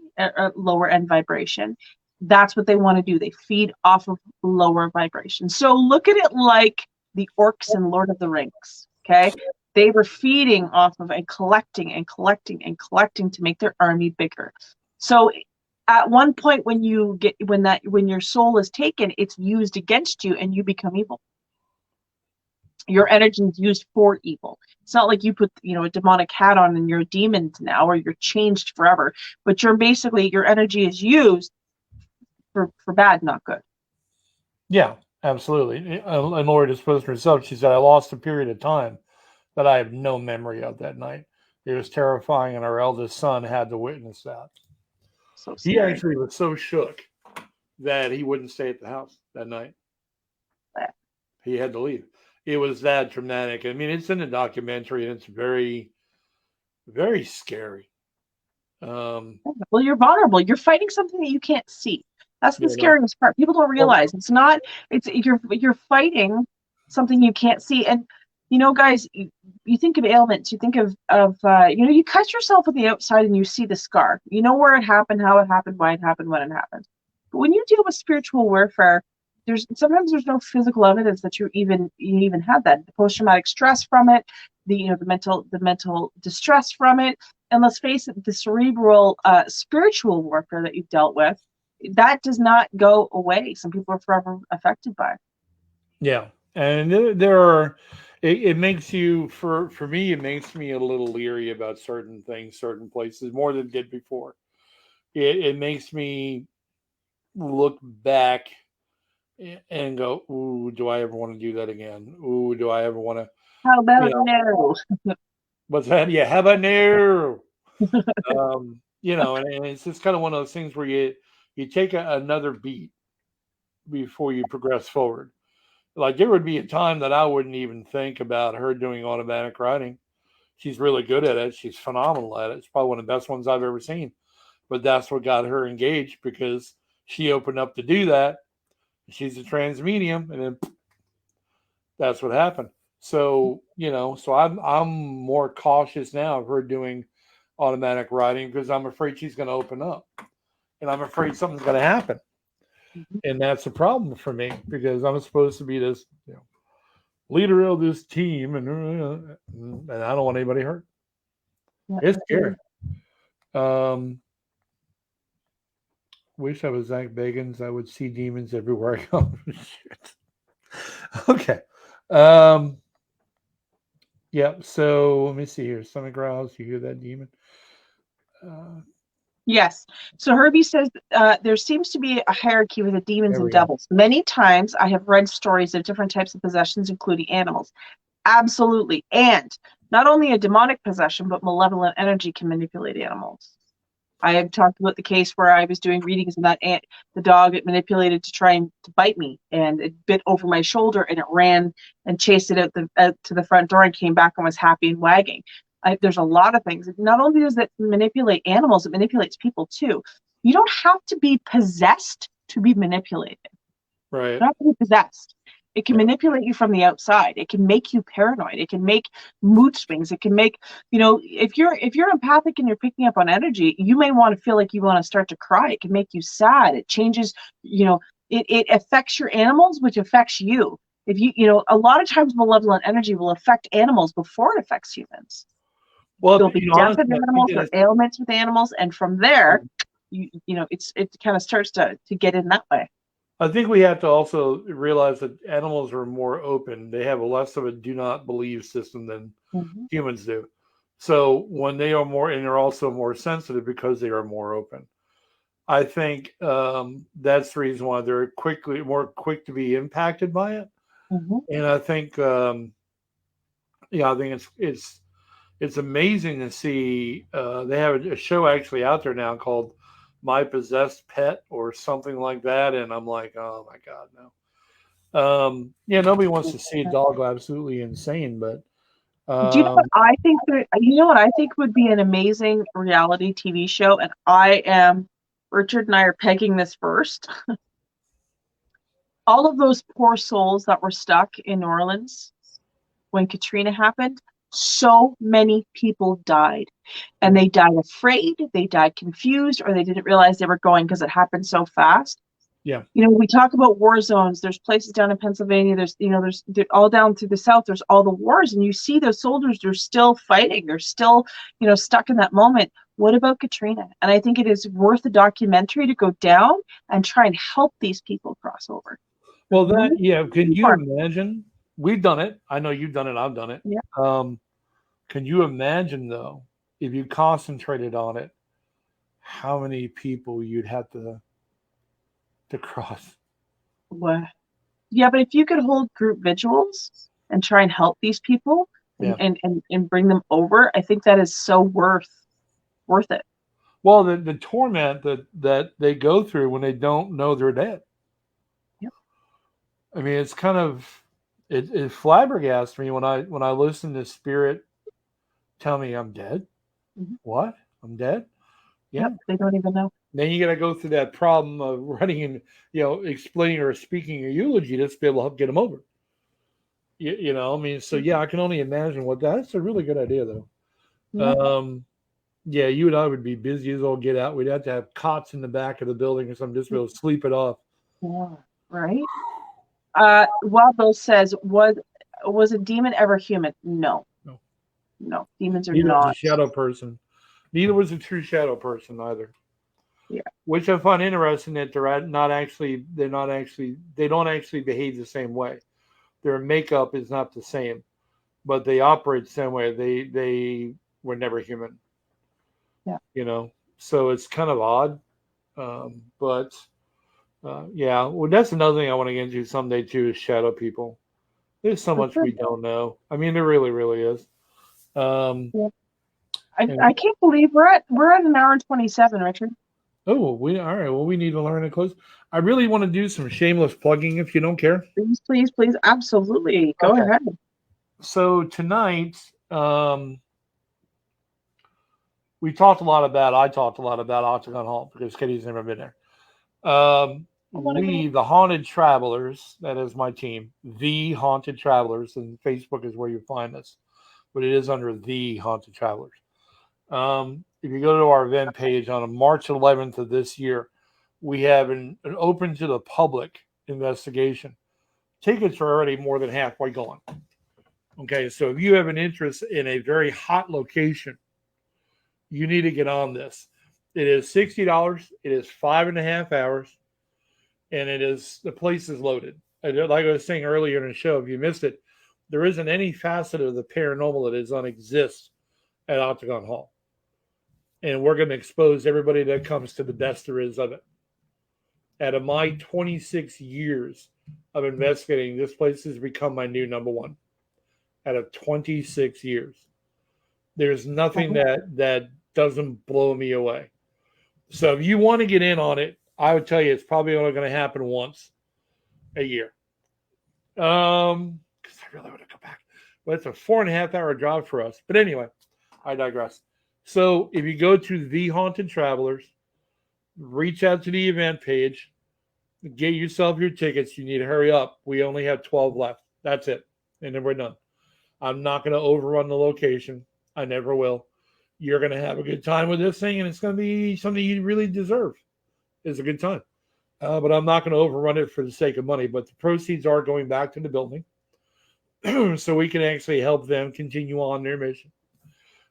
lower end vibration, that's what they want to do. They feed off of lower vibration. So look at it like the orcs in Lord of the Rings. Okay. They were feeding off of and collecting and collecting and collecting to make their army bigger. So at one point when your soul is taken, it's used against you and you become evil. Your energy is used for evil. It's not like you put, a demonic hat on and you're a demon now, or you're changed forever, but your energy is used for bad, not good. Yeah, absolutely. And Lori disposed herself. She said, I lost a period of time that I have no memory of that night. It was terrifying, and our eldest son had to witness that. So he actually was so shook that he wouldn't stay at the house that night. Yeah. He had to leave. It was that dramatic. I mean, it's in the documentary, and it's very, very scary. Well, you're vulnerable. You're fighting something that you can't see. That's the scariest part. People don't realize you're fighting something you can't see. And guys, you think of ailments, you think of you cut yourself on the outside and you see the scar. You know where it happened, how it happened, why it happened, when it happened. But when you deal with spiritual warfare, there's no physical evidence that you even had that. The post-traumatic stress from it, the mental distress from it, and let's face it, the cerebral spiritual warfare that you've dealt with, that does not go away. Some people are forever affected by it. Yeah. And it makes you, for me, it makes me a little leery about certain things, certain places, more than it did before. It makes me look back and go, ooh, do I ever want to do that again? Ooh, do I ever want to? How about no? What's that? Yeah, how about no? And it's just kind of one of those things where you take another beat before you progress forward. Like, there would be a time that I wouldn't even think about her doing automatic writing. She's really good at it. She's phenomenal at it. It's probably one of the best ones I've ever seen. But that's what got her engaged, because she opened up to do that. She's a trans medium, and then that's what happened. So, so I'm more cautious now of her doing automatic writing, because I'm afraid she's going to open up, and I'm afraid something's going to happen. And that's a problem for me, because I'm supposed to be this leader of this team, and I don't want anybody hurt. It's scary. Wish I was Zach Bagans. I would see demons everywhere I go. Okay. So let me see here. Stomach growls. You hear that, demon? Yes. So Herbie says there seems to be a hierarchy with the demons and devils. Many times I have read stories of different types of possessions, including animals. Absolutely. And not only a demonic possession, but malevolent energy can manipulate animals. I have talked about the case where I was doing readings and the dog it manipulated to try and to bite me, and it bit over my shoulder, and it ran and chased it out to the front door and came back and was happy and wagging. There's a lot of things. Not only does it manipulate animals, it manipulates people too. You don't have to be possessed to be manipulated. Right. You don't have to be possessed. It can manipulate you from the outside. It can make you paranoid. It can make mood swings. It can make, if you're empathic and you're picking up on energy, you may want to feel like you want to start to cry. It can make you sad. It changes, it affects your animals, which affects you. If a lot of times malevolent energy will affect animals before it affects humans. Well, there'll be death in animals or ailments with animals, and from there, it kind of starts to get in that way. I think we have to also realize that animals are more open. They have less of a do not believe system than humans do. So when they are more, and they're also more sensitive because they are more open. I think that's the reason why they're more quick to be impacted by it. And I think, I think it's amazing to see. They have a show actually out there now called My Possessed Pet or something like that, and I'm like, oh my god, no. Nobody wants to see a dog go absolutely insane, but do you know what I think? What I think would be an amazing reality TV show, and Richard and I are pegging this first. All of those poor souls that were stuck in New Orleans when Katrina happened, so many people died, and they died afraid, they died confused, or they didn't realize they were going because it happened so fast. Yeah. We talk about war zones. There's places down in Pennsylvania. There's all down through the South. There's all the wars, and you see those soldiers. They're still fighting. They're still, stuck in that moment. What about Katrina? And I think it is worth a documentary to go down and try and help these people cross over. Well, can you imagine? We've done it. I know you've done it. I've done it. Yeah. Can you imagine, though, if you concentrated on it, how many people you'd have to cross? Well, yeah, but if you could hold group vigils and try and help these people and bring them over, I think that is so worth it. Well, the torment that they go through when they don't know they're dead. Yeah. I mean, it's kind of it flabbergasts me when I listen to spirit tell me I'm dead. What? I'm dead? Yeah. Yep, they don't even know. Then you got to go through that problem of writing and explaining or speaking a eulogy to be able to get them over. So I can only imagine what that's a really good idea though. Yeah. You and I would be busy as all get out. We'd have to have cots in the back of the building or something just to be able to sleep it off. Yeah, right. Waldo says, was a demon ever human? No. Demons are not. A shadow person. Neither was a true shadow person either. Yeah. Which I find interesting that they don't actually behave the same way. Their makeup is not the same, but they operate the same way. They were never human. Yeah. So it's kind of odd. But that's another thing I want to get into someday too is shadow people. There's so much we don't know. I mean, there really, really is. I can't believe we're at an hour and 27, Richard. Oh, all right. Well, we need to learn to close. I really want to do some shameless plugging if you don't care. Please, absolutely. Go ahead. So tonight, I talked a lot about Octagon Hall because Kitty's never been there. The Haunted Travelers, that is my team, The Haunted Travelers, and Facebook is where you find us, but it is under The Haunted Travelers. If you go to our event page on March 11th of this year, we have an open to the public investigation. Tickets are already more than halfway gone. Okay, so if you have an interest in a very hot location, you need to get on this. It is $60. It is 5.5 hours, and the place is loaded. Like I was saying earlier in the show, if you missed it, there isn't any facet of the paranormal that doesn't exist at Octagon Hall. And we're going to expose everybody that comes to the best there is of it. Out of my 26 years of investigating, this place has become my new number one. Out of 26 years. There's nothing that doesn't blow me away. So if you want to get in on it, I would tell you it's probably only going to happen once a year. Because I really want to go back. But it's a 4.5 hour drive for us. But anyway, I digress. So if you go to The Haunted Travelers, reach out to the event page, get yourself your tickets. You need to hurry up. We only have 12 left. That's it. And then we're done. I'm not going to overrun the location. I never will. You're going to have a good time with this thing, and it's going to be something you really deserve. It's a good time. But I'm not going to overrun it for the sake of money. But the proceeds are going back to the building so we can actually help them continue on their mission.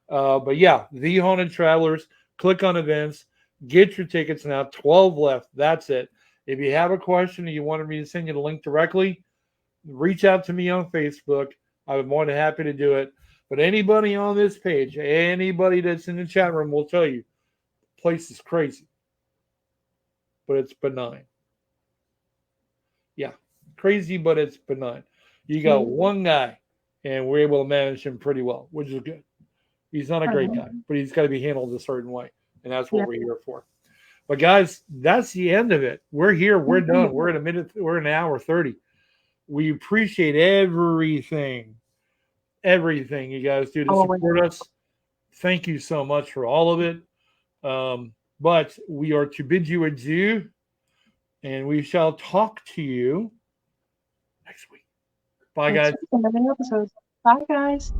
But yeah, The Haunted Travelers, click on events, get your tickets now. 12 left. That's it. If you have a question and you wanted me to send you the link directly, reach out to me on Facebook. I would be more than happy to do it. But anybody on this page, anybody that's in the chat room will tell you, the place is crazy. But it's benign. Yeah, crazy, but it's benign. You got one guy, and we're able to manage him pretty well, which is good. He's not a great guy, but he's got to be handled a certain way, and that's what we're here for. But guys, that's the end of it. We're here. We're done. We're in a minute. We're in an hour 30. We appreciate everything you guys do to support us. Thank you so much for all of it. But we are to bid you adieu, and we shall talk to you next week. Bye, guys. Bye, guys.